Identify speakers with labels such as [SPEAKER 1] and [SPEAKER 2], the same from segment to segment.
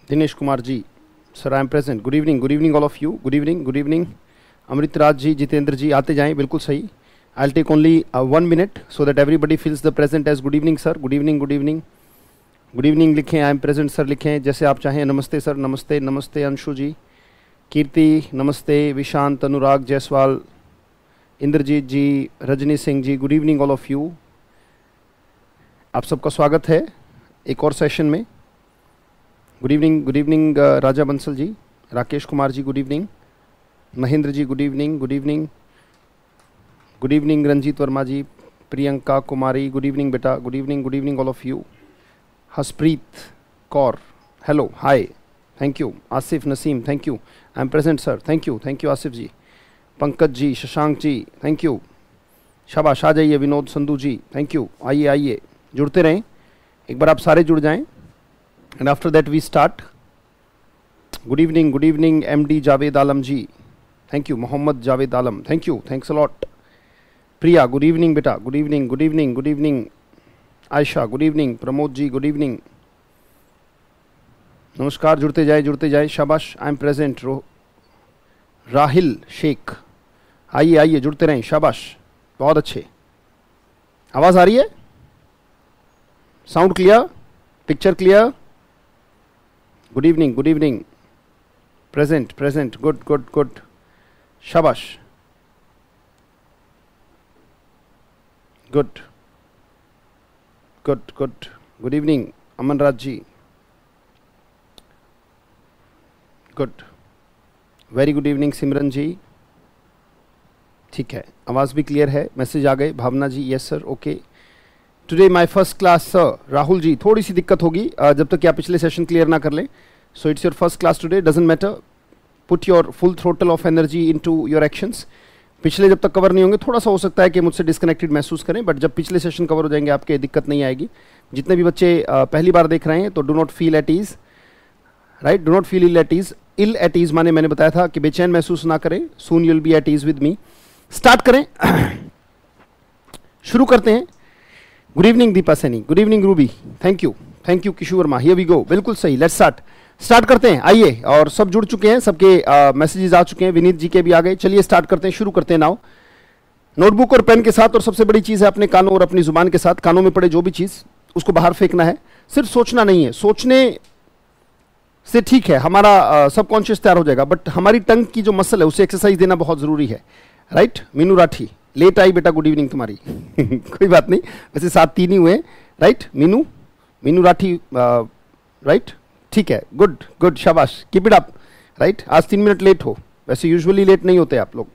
[SPEAKER 1] Dinesh Kumar ji, sir I am present. Good evening all of you. Good evening. Amrit Raj ji, Jitendra ji, आते जाएं, बिल्कुल सही. I will take only 1 minute so that everybody feels the present as good evening sir. Good evening लिखें, I am present sir लिखें, जैसे आप चाहें. नमस्ते सर, नमस्ते. नमस्ते अंशु जी, कीर्ति नमस्ते, Vishant, Anurag Jaiswal, Indrajeet ji, Rajni Singh ji, good evening all of you. आप सबका स्वागत है एक और सेशन में. Good evening Raja Bansal ji, Rakesh Kumar ji, good evening. Mahendra ji, good evening. Ranjit Verma ji, Priyanka Kumari, good evening बेटा. Good evening all of you. Haspreet Kaur, hello, hi, thank you. Asif Naseem, thank you. I am present sir, thank you Asif ji. Pankaj ji, Shashank ji, thank you. शाबाश, आ जाइए. Vinod Sandhu ji, thank you. आइए जुड़ते रहें. एक बार आप सारे जुड़ जाएं and after that we start. Good evening MD Javed Alam ji, thank you. Mohammad Javed Alam, thank you, thanks a lot. Priya, good evening बेटा. Good evening. Ayesha, good evening. Pramod ji, good evening. नमस्कार. जुड़ते जाए. शाबाश, I am present. Rahil Sheikh, आइए जुड़ते रहें. शाबाश, बहुत अच्छे. आवाज आ रही है? Sound clear, picture clear. Good evening. Present. Good. शाबाश. Good. Good evening Aman Raj ji. Good. Very good evening Simran ji. ठीक है, आवाज़ भी क्लियर है. मैसेज आ गए. Bhavna ji, yes sir, okay. Today my first class sir. Rahul ji, थोड़ी सी दिक्कत होगी जब तक कि आप पिछले सेशन क्लियर ना कर लें. So it's your first class today, doesn't matter. Put your full throttle of energy into your actions. पिछले जब तक कवर नहीं होंगे थोड़ा सा हो सकता है कि मुझसे डिस्कनेक्टेड महसूस करें, बट जब पिछले सेशन कवर हो जाएंगे आपके दिक्कत नहीं आएगी. जितने भी बच्चे पहली बार देख रहे हैं तो do not feel at ease, right. Do not feel ill at ease माने मैंने बताया था कि बेचैन महसूस ना करें. Soon you'll be at ease with me. Start करें. शुरू करते हैं. Good evening Deepa Saini, good evening Ruby, thank you Kishore Verma. Here we go. बिल्कुल सही. लेट्स स्टार्ट करते हैं. आइए, और सब जुड़ चुके हैं, सबके मैसेजेस आ चुके हैं. विनीत जी के भी आ गए. चलिए स्टार्ट करते हैं, शुरू करते हैं. नाउ नोटबुक और पेन के साथ, और सबसे बड़ी चीज़ है अपने कानों और अपनी जुबान के साथ. कानों में पड़े जो भी चीज़ उसको बाहर फेंकना है. सिर्फ सोचना नहीं है. सोचने से ठीक है, हमारा सबकॉन्शियस तैयार हो जाएगा, बट हमारी टंग की जो मसल है उसे एक्सरसाइज देना बहुत ज़रूरी है, राइट. मीनू राठी, लेट आई बेटा, गुड इवनिंग तुम्हारी. कोई बात नहीं, वैसे 7-3 ही हुए, राइट. मीनू राठी, राइट, ठीक है. गुड, शाबाश, कीप इट अप, राइट. आज 3 मिनट लेट हो, वैसे यूजुअली लेट नहीं होते आप लोग.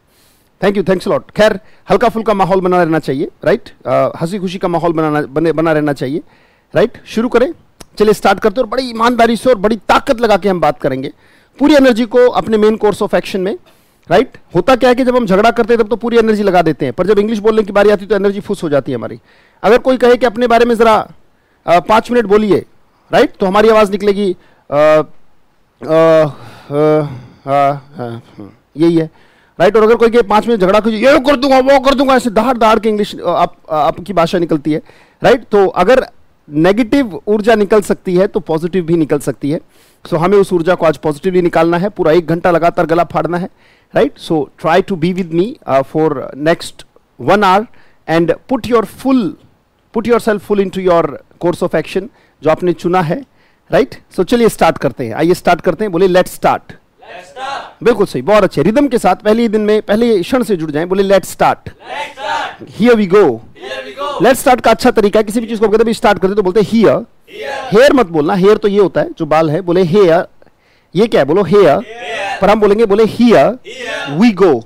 [SPEAKER 1] Thank you, thanks lot. खैर, हल्का फुल्का माहौल बना रहना चाहिए, राइट. हंसी खुशी का माहौल बना रहना चाहिए, राइट. शुरू करें. चलिए स्टार्ट करते हैं, और बड़ी ईमानदारी से और बड़ी ताकत लगा के हम बात करेंगे पूरी एनर्जी को अपने मेन कोर्स ऑफ एक्शन में, राइट. होता क्या है कि जब हम झगड़ा करते हैं तब तो पूरी एनर्जी लगा देते हैं, पर जब इंग्लिश बोलने की बारी आती है तो एनर्जी फुस हो जाती है हमारी. अगर कोई कहे कि अपने बारे में जरा 5 मिनट बोलिए, राइट, तो हमारी आवाज निकलेगी यही है, राइट. और अगर कोई कहे 5 मिनट झगड़ा कीजिए, ये कर दूंगा, वो कर दूंगा, ऐसे दहाड़ के इंग्लिश आपकी भाषा निकलती है, राइट. तो अगर नेगेटिव ऊर्जा निकल सकती है तो पॉजिटिव भी निकल सकती है. सो हमें उस ऊर्जा को आज पॉजिटिवली निकालना है. पूरा 1 घंटा लगातार गला फाड़ना है, right. So try to be with me for next 1 hour and put yourself full into your course of action जो आपने चुना है, राइट. सो चलिए स्टार्ट करते हैं. आइए स्टार्ट करते हैं. बोले लेट्स स्टार्ट. बिल्कुल सही, बहुत अच्छे रिदम के साथ. पहले ही दिन में पहले क्षण से जुड़ जाएं. बोले let's start. Here we go. Let's start का अच्छा तरीका है, किसी भी चीज को कहते भी स्टार्ट करते तो बोलते हियर. हेयर मत बोलना. हेयर तो ये होता है जो बाल है. बोले हेयर. ये क्या है? बोलो हेयर. पर हम बोलेंगे, बोले हियर वी गो.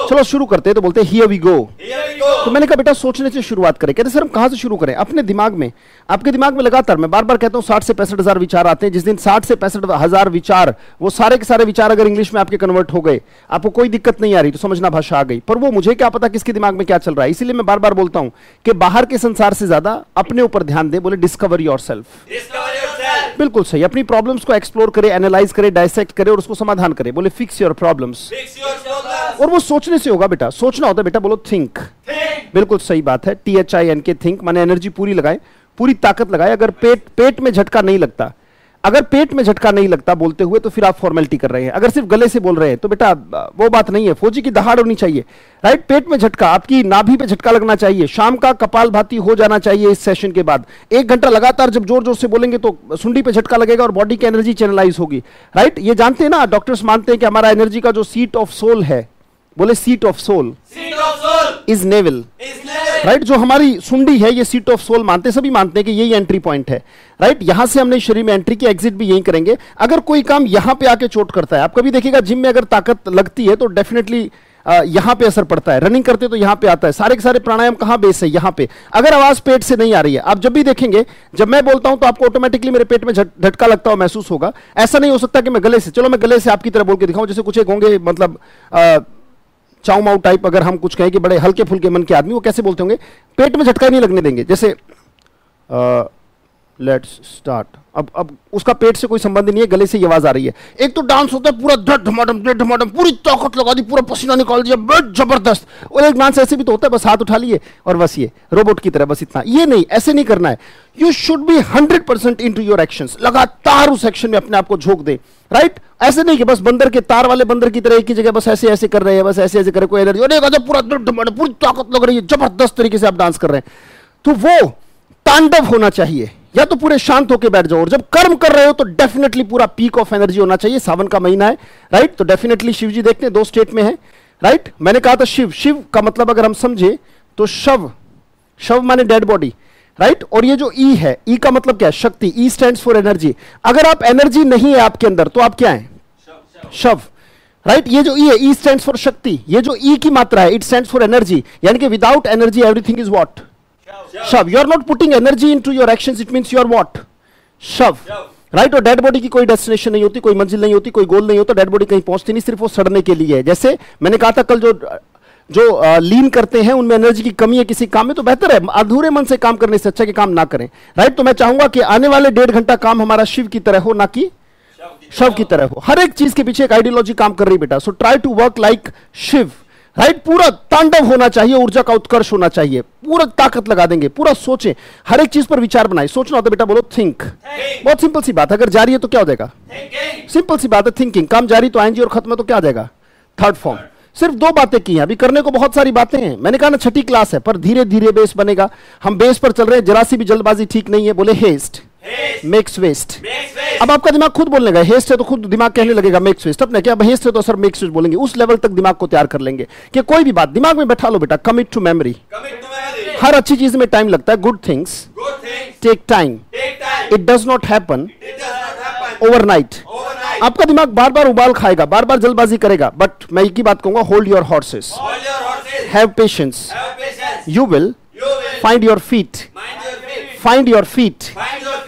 [SPEAKER 1] चलो शुरू करते हैं. तो बोलते हियर वी गो. तो मैंने कहा बेटा सोचने से शुरुआत करें. कहते सर हम कहां से शुरू करें? अपने दिमाग में. आपके दिमाग में लगातार, मैं बार बार कहता हूं, 60 से 65 हजार विचार आते हैं. जिस दिन 60 से 65 हजार विचार, वो सारे के सारे विचार अगर इंग्लिश में आपके कन्वर्ट हो गए, आपको कोई दिक्कत नहीं आ रही, तो समझना भाषा आ गई. पर वो मुझे क्या पता किसके दिमाग में क्या चल रहा है. इसीलिए मैं बार बार बोलता हूं कि बाहर के संसार से ज्यादा अपने ऊपर ध्यान दे. बोले डिस्कवर योरसेल्फ. बिल्कुल सही. अपनी प्रॉब्लम्स को एक्सप्लोर करे, एनालाइज करे, डायसेक्ट करे और उसको समाधान करे. बोले फिक्स योर प्रॉब्लम्स. और वो सोचने से होगा बेटा. सोचना होता है बेटा. बोलो थिंक. बिल्कुल सही बात है. THINK, थिंक माने एनर्जी पूरी लगाए, पूरी ताकत लगाए. अगर पेट में झटका नहीं लगता, अगर पेट में झटका नहीं लगता बोलते हुए तो फिर आप फॉर्मेलिटी कर रहे हैं। अगर सिर्फ गले से बोल रहे हैं तो बेटा वो बात नहीं है, फौजी की दहाड़ होनी चाहिए, राइट। पेट में झटका, आपकी नाभि पे झटका लगना चाहिए, शाम का कपालभाति हो जाना चाहिए इस सेशन के बाद। 1 घंटा लगातार जब जोर जोर से बोलेंगे तो सुंडी पे झटका लगेगा और बॉडी की एनर्जी चैनलाइज होगी, राइट। ये जानते हैं ना, डॉक्टर्स मानते हैं कि हमारा एनर्जी का जो सीट ऑफ सोल है, बोले seat of soul is navel, right. जो हमारी सुंडी है ये सीट ऑफ सोल मानते, सभी मानते हैं कि यही एंट्री पॉइंट है, राइट। यहां से हमने शरीर में एंट्री की, एग्जिट भी यही करेंगे। अगर कोई काम यहां पे आके चोट करता है, आप कभी देखिएगा जिम में अगर ताकत लगती है तो डेफिनेटली यहां पे असर पड़ता है, रनिंग करते तो यहां पे आता है, सारे के सारे प्राणायाम कहां बेस है, यहां पे। अगर आवाज पेट से नहीं आ रही है, आप जब भी देखेंगे जब मैं बोलता हूं तो आपको ऑटोमेटिकली मेरे पेट में झटका लगता हुआ महसूस होगा। ऐसा नहीं हो सकता कि मैं गले से, चलो मैं गले से आपकी तरह बोल के दिखाऊं, जैसे कुछ एक होंगे मतलब चाउ माउ टाइप, अगर हम कुछ कहें कि बड़े हल्के फुल्के मन के आदमी, वो कैसे बोलते होंगे, पेट में झटका नहीं लगने देंगे। जैसे लेट्स स्टार्ट, अब उसका पेट से कोई संबंध नहीं है, गले से ये आवाज आ रही है। एक तो डांस होता है पूरा धमाधम, पूरी ताकत लगा दी, पूरा पसीना निकाल दिया, बहुत जबरदस्त। और एक डांस ऐसे भी तो होता है, बस हाथ उठा लिए और बस ये रोबोट की तरह, बस इतना। ये नहीं, ऐसे नहीं करना है। You should B 100% into your actions, लगातार उस एक्शन में अपने आप को झोंक दे, राइट। ऐसे नहीं कि बस बंदर के तार वाले बंदर की तरह एक ही जगह बस ऐसे ऐसे कर रहे हैं, बस ऐसे ऐसे कर रहे, कोई एनर्जी पूरा पूरी ताकत लग रही है, जबरदस्त तरीके से आप डांस कर रहे हैं, तो वो तांडव होना चाहिए। या तो पूरे शांत होकर बैठ जाओ, और जब कर्म कर रहे हो तो डेफिनेटली पूरा पीक ऑफ एनर्जी होना चाहिए। सावन का महीना है, राइट, तो डेफिनेटली शिव जी देखते हैं 2 स्टेट में है, राइट। मैंने कहा था शिव, शिव का मतलब अगर हम समझे तो शव, शव माने डेड बॉडी, राइट। और ये जो ई है, ई का मतलब क्या है, शक्ति। ई स्टैंड्स फॉर एनर्जी। अगर आप एनर्जी नहीं है आपके अंदर तो आप क्या है, शव, राइट। ये जो ई है, ई स्टैंड्स फॉर शक्ति। ये जो ई की मात्रा है, इट स्टैंड्स फॉर एनर्जी, यानी कि without energy everything is what, शव। You are not putting energy into your actions, it means you are what, शव, राइट। और डेड बॉडी की कोई डेस्टिनेशन नहीं होती, कोई मंजिल नहीं होती, कोई गोल नहीं होता, डेड बॉडी कहीं पहुंचती नहीं, सिर्फ वो सड़ने के लिए है। जैसे मैंने कहा था कल, जो लीन करते हैं उनमें एनर्जी की कमी है किसी काम में, तो बेहतर है अधूरे मन से काम करने से अच्छा कि काम ना करें, राइट। तो मैं चाहूंगा कि आने वाले 1.5 घंटा काम हमारा शिव की तरह हो, ना कि शव की तरह हो। हर एक चीज के पीछे एक आइडियोलॉजी काम कर रही बेटा, so try to work like Shiva, right. पूरा तांडव होना चाहिए, ऊर्जा का उत्कर्ष होना चाहिए, पूरा ताकत लगा देंगे, पूरा सोचें, हर एक चीज पर विचार बनाए। सोचना होता है बेटा, बोलो थिंक। बहुत सिंपल सी बात है, अगर जारी है तो क्या हो जाएगा, सिंपल सी बात है, थिंकिंग। काम जारी तो आएंगे और खत्म है तो क्या हो जाएगा, थर्ड फॉर्म। सिर्फ 2 बातें की हैं, अभी करने को बहुत सारी बातें हैं। मैंने कहा ना 6ठी क्लास है, पर धीरे धीरे बेस बनेगा। हम बेस पर चल रहे हैं, जरा सी भी जल्दबाजी ठीक नहीं है। बोले हेस्ट मेक्स वेस्ट। अब आपका दिमाग खुद बोलने लगा, हेस्ट है तो खुद दिमाग कहने लगेगा मेक्स वेस्ट। अपने क्या हेस्ट है तो सर मेक्स वेस्ट बोलेंगे। उस लेवल तक दिमाग को तैयार कर लेंगे कि कोई भी बात दिमाग में बैठा लो बेटा, कमिट टू मेमोरी। हर अच्छी चीज में टाइम लगता है, good things take time, it does not happen overnight. आपका दिमाग बार बार उबाल खाएगा, बार बार जल्दबाजी करेगा, बट मैं एक ही बात कहूंगा, hold your horses, have patience, you will find your feet, find your feet.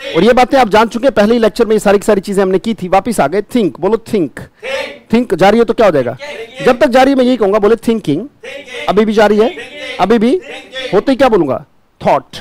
[SPEAKER 1] और ये बातें आप जान चुके हैं, पहले ही लेक्चर में ये सारी की सारी चीजें हमने की थी, वापिस आ गए। थिंक, बोलो थिंक, थिंक जारी है तो क्या हो जाएगा, जब तक जारी है मैं यही कहूंगा, बोले थिंकिंग, अभी भी जारी है, अभी भी होते ही क्या बोलूंगा, थॉट,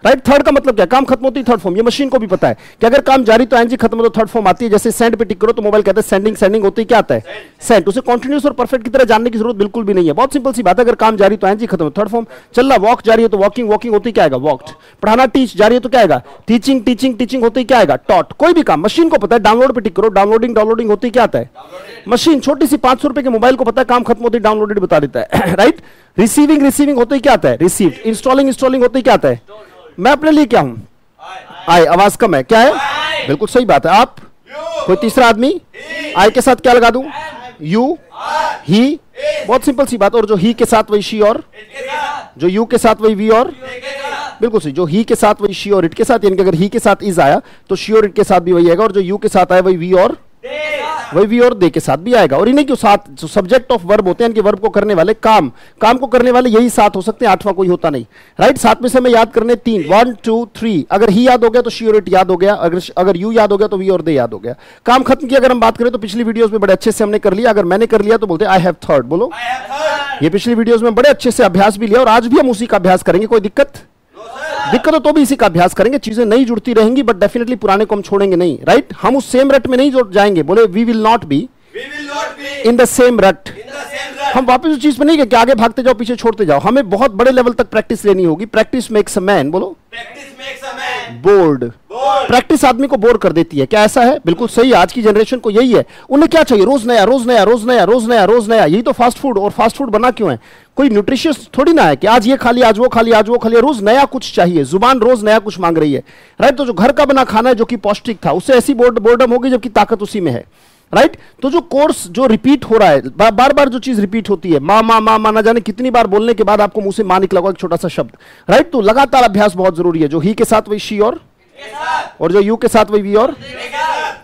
[SPEAKER 1] राइट। थर्ड का मतलब क्या, काम खत्म होती है थर्ड फॉर्म। ये मशीन को भी पता है कि अगर काम जारी तो एनर्जी खत्म हो तो थर्ड फॉर्म आती है। जैसे सेंड पे टिक करो तो मोबाइल कहता है सेंडिंग, सेंडिंग होती है क्या आता है, सेंड। उसे कंटिन्यूअस और परफेक्ट की तरह जानने की जरूरत बिल्कुल भी नहीं है, बहुत सिंपल सी बात है। अगर काम जारी तो एनर्जी खत्म हो थर्ड फॉर्म। चल रहा वॉक जारी है तो वॉकिंग, वॉकिंग होती क्या आएगा, वॉक्ड। पढ़ाना टीच जारी है तो क्या आएगा, टीचिंग, टीचिंग, टीचिंग होती क्या आएगा, टॉट। कोई भी काम मशीन को पता है, डाउनलोड पे टिक करो, डाउनलोडिंग, डाउनलोडिंग होती क्या आता है, मशीन। छोटी सी 500 रुपए के मोबाइल को पता है काम खत्म होती डाउनलोडेड बता देता है, राइट। रिसीविंग, रिसीविंग होती क्या आता है, रिसीव्ड। इंस्टॉलिंग, इंस्टॉलिंग होती क्या आता है, मैं अपने लिए क्या हूं, आई। आवाज कम है, क्या है, बिल्कुल सही बात है। आप, कोई तीसरा आदमी, आई के साथ क्या लगा दूं, यू, ही, बहुत सिंपल सी बात। और जो ही के साथ वही शी, और जो यू के साथ वही वी, और बिल्कुल सही, जो ही के साथ वही शी और इट के साथ, यानी कि अगर ही के साथ इज आया तो शी और इट के साथ भी वही आएगा, और जो यू के साथ आया वही वी और वही वी और दे के साथ भी आएगा। और इन्हीं के साथ जो सब्जेक्ट ऑफ वर्ब होते हैं, इनके वर्ब को करने वाले, काम, काम को करने वाले यही 7 हो सकते हैं, 8वां कोई होता नहीं, राइट। 7 में से हमें याद करने 3, 1 2 3। अगर ही याद हो गया तो शी और इट याद हो गया, अगर यू याद हो गया तो वी और दे याद हो गया। काम खत्म किया। अगर हम बात करें तो पिछली वीडियोस में बड़े अच्छे से हमने कर लिया। अगर मैंने कर लिया तो बोलते आई हैव थर्ड, बोलो। ये पिछली वीडियोस में बड़े अच्छे से अभ्यास भी लिया और आज भी हम उसी का अभ्यास करेंगे। कोई दिक्कत, दिक्कत हो तो भी इसी का अभ्यास करेंगे। चीजें नई जुड़ती रहेंगी, बट डेफिनेटली पुराने को हम छोड़ेंगे नहीं, राइट। हम उस सेम रट में नहीं जुड़ जाएंगे। बोले we will not be in the same rut. हम वापस उस चीज पे नहीं कि आगे भागते जाओ पीछे छोड़ते जाओ। हमें बहुत बड़े लेवल तक प्रैक्टिस लेनी होगी। प्रैक्टिस मेक्स अ मैन, बोलो। बोर्ड। प्रैक्टिस आदमी को बोर कर देती है, क्या ऐसा है? बिल्कुल सही, आज की जनरेशन को यही है। उन्हें क्या चाहिए? रोज नया, रोज नया, रोज नया, रोज नया, रोज नया। यही तो फास्ट फूड, और फास्ट फूड बना क्यों है? कोई न्यूट्रिशियस थोड़ी ना है कि आज ये खा लिया, आज वो खा लिया, आज वो खा लिया। रोज नया कुछ चाहिए, जुबान रोज नया कुछ मांग रही है, राइट? तो जो घर का बना खाना है जो कि पौष्टिक था, उससे ऐसी बोर्डम होगी जबकि ताकत उसी में है, राइट? तो जो कोर्स जो रिपीट हो रहा है, बार बार जो चीज रिपीट होती है, माँ माँ माँ माँ, ना जाने कितनी बार बोलने के बाद आपको मुंह से माँ निकला होगा एक छोटा सा शब्द, राइट? तो लगातार अभ्यास बहुत जरूरी है। जो ही के साथ वही शी, और जो यू के साथ वही वी, और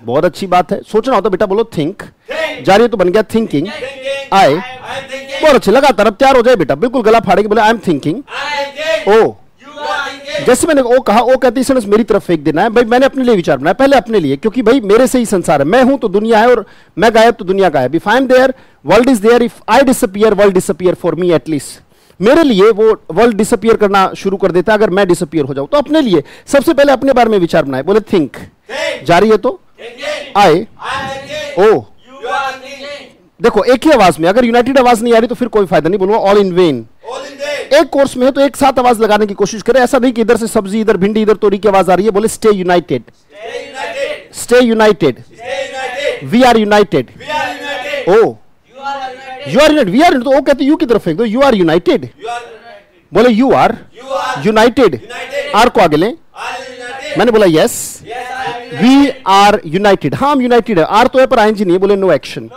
[SPEAKER 1] बहुत अच्छी बात है। सोचना होता बेटा, बोलो थिंक, जा रही है तो बन गया थिंकिंग, आई, बहुत अच्छे, लगातार। अब तैयार हो जाए बेटा, बिल्कुल गला फाड़ेगी, बोले आई एम थिंकिंग, ओ, जैसे मैंने ओ कहा, ओ कहती है मेरी तरफ फेंक देना है। भाई मैंने अपने लिए विचार बनाया, पहले अपने लिए, क्योंकि भाई मेरे से ही संसार है। मैं हूं तो दुनिया है, और मैं गायब तो दुनिया गायब। If I am there, world is there. If I disappear, world disappear for me at least. मेरे लिए वो वर्ल्ड डिसअपियर करना शुरू कर देता है अगर मैं डिसअपियर हो जाऊं। तो अपने लिए सबसे पहले अपने बारे में विचार बनाए, बोले थिंक, जारी है तो आई, ओ। देखो एक ही आवाज में, अगर यूनाइटेड आवाज नहीं आ रही तो फिर कोई फायदा नहीं, बोलूंगा ऑल इन वेन। एक कोर्स में है तो एक साथ आवाज लगाने की कोशिश करें। ऐसा नहीं कि इधर से सब्जी, इधर भिंडी, इधर तोरी की आवाज आ रही है। बोले stay united, stay united, we are united, oh you are united, we are. तो वो कहते यू की तरफ फेंक दो, यू आर यूनाइटेड। बोले यू आर यूनाइटेड, आर को आगे लें। मैंने बोला यस, वी आर यूनाइटेड। हाँ हम यूनाइटेड है, आर तो है पर आईएनजी नहीं है। बोले नो एक्शन।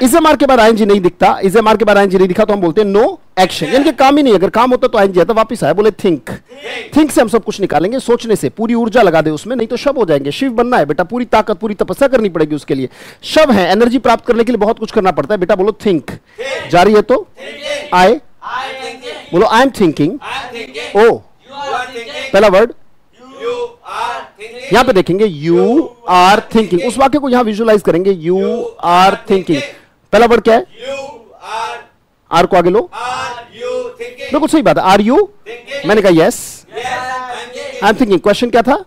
[SPEAKER 1] इसे मार के बाद आईएनजी नहीं दिखता, इसे मार के बाद आईएनजी नहीं दिखा तो हम बोलते हैं नो एक्शन, यानी कि काम ही नहीं। अगर काम होता तो आईएनजी आता, वापस आया। बोले थिंक, थिंक से हम सब कुछ निकालेंगे, सोचने से। पूरी ऊर्जा लगा दे उसमें, नहीं तो शव हो जाएंगे। शिव बनना है बेटा, पूरी ताकत, पूरी तपस्या करनी पड़ेगी उसके लिए। शव है, एनर्जी प्राप्त करने के लिए बहुत कुछ करना पड़ता है बेटा। बोलो थिंक, जारी है तो आई, बोलो आई एम थिंकिंग, ओ, पहला वर्ड यहां पे देखेंगे, यू आर थिंकिंग। उस वाक्य को यहां विजुअलाइज करेंगे, यू आर थिंकिंग। पहला वर्ड क्या है? आर को आगे लो, बिल्कुल सही बात है। आर यू, मैंने कहा yes, I am thinking. Question क्या था?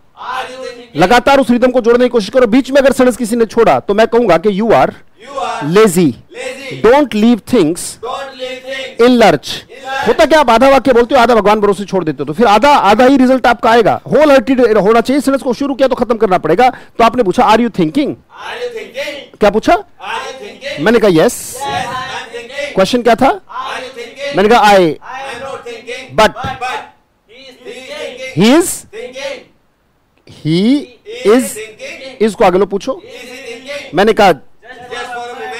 [SPEAKER 1] लगातार उस रिदम को जोड़ने की कोशिश करो। बीच में अगर सेंटेंस किसी ने छोड़ा तो मैं कहूंगा कि you are lazy, don't leave things in lurch. होता क्या, आप आधा वाक्य बोलते हो, आधा भगवान भरोसे छोड़ देते हो, तो फिर आधा ही रिजल्ट आपका आएगा। होल हार्टेड होना चाहिए। सेंटेंस को शुरू किया तो खत्म करना पड़ेगा। तो आपने पूछा आर यू थिंकिंग, क्या पूछा? मैंने कहा यस। क्वेश्चन क्या था? मैंने कहा आई, बट ही इज, इसको आगे लो, पूछो। मैंने कहा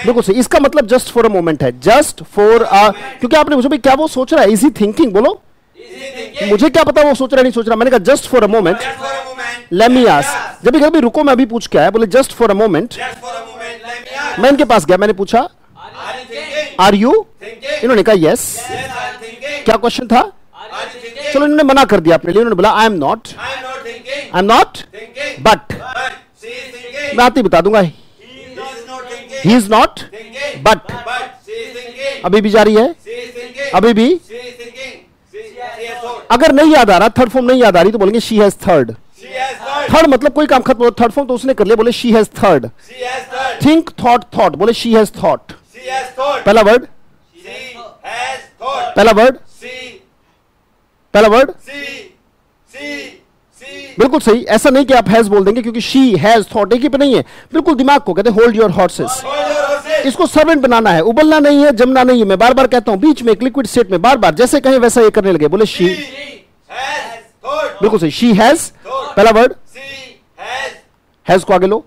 [SPEAKER 1] बिल्कुल सही। इसका मतलब जस्ट फॉर अ मोमेंट है, जस्ट फॉर अ, क्योंकि आपने पूछा भाई क्या वो सोच रहा है, इज ही थिंकिंग? बोलो मुझे क्या पता वो सोच रहा है नहीं सोच रहा। मैंने कहा just for a moment, let me ask. जब कभी रुको, मैं अभी पूछ के आया। बोले जस्ट फॉर अ मोमेंट, मैं इनके पास गया, मैंने पूछा आर यू, इन्होंने कहा यस। क्या क्वेश्चन था? चलो इन्होंने मना कर दिया अपने लिए, उन्होंने बोला आई एम नॉट, बट मैं आते ही बता दूंगा, ही इज नॉट, बट अभी भी जारी है, अभी भी। अगर नहीं याद आ रहा, थर्ड फॉर्म नहीं याद आ रही, तो बोलेंगे शी हैज थर्ड। थर्ड मतलब कोई काम खत्म हो, थर्ड फॉर्म तो उसने कर लिया। बोले she has third. Think, thought, thought. बोले शी हैज थॉट। पहला वर्ड, पहला वर्ड, पहला वर्ड, बिल्कुल सही। ऐसा नहीं कि आप हैज बोल देंगे, क्योंकि शी हैज थॉट एक ही पे नहीं है। बिल्कुल दिमाग को कहते हैं होल्ड योर हॉर्सेस। इसको सर्वेंट बनाना है, उबलना नहीं है, जमना नहीं है। मैं बार बार कहता हूं, बीच में एक लिक्विड स्टेट में बार बार जैसे कहें वैसा ये करने लगे। बोले शी, बिल्कुल सही, शी हैज। पहला वर्ड, हैज को आगे लो।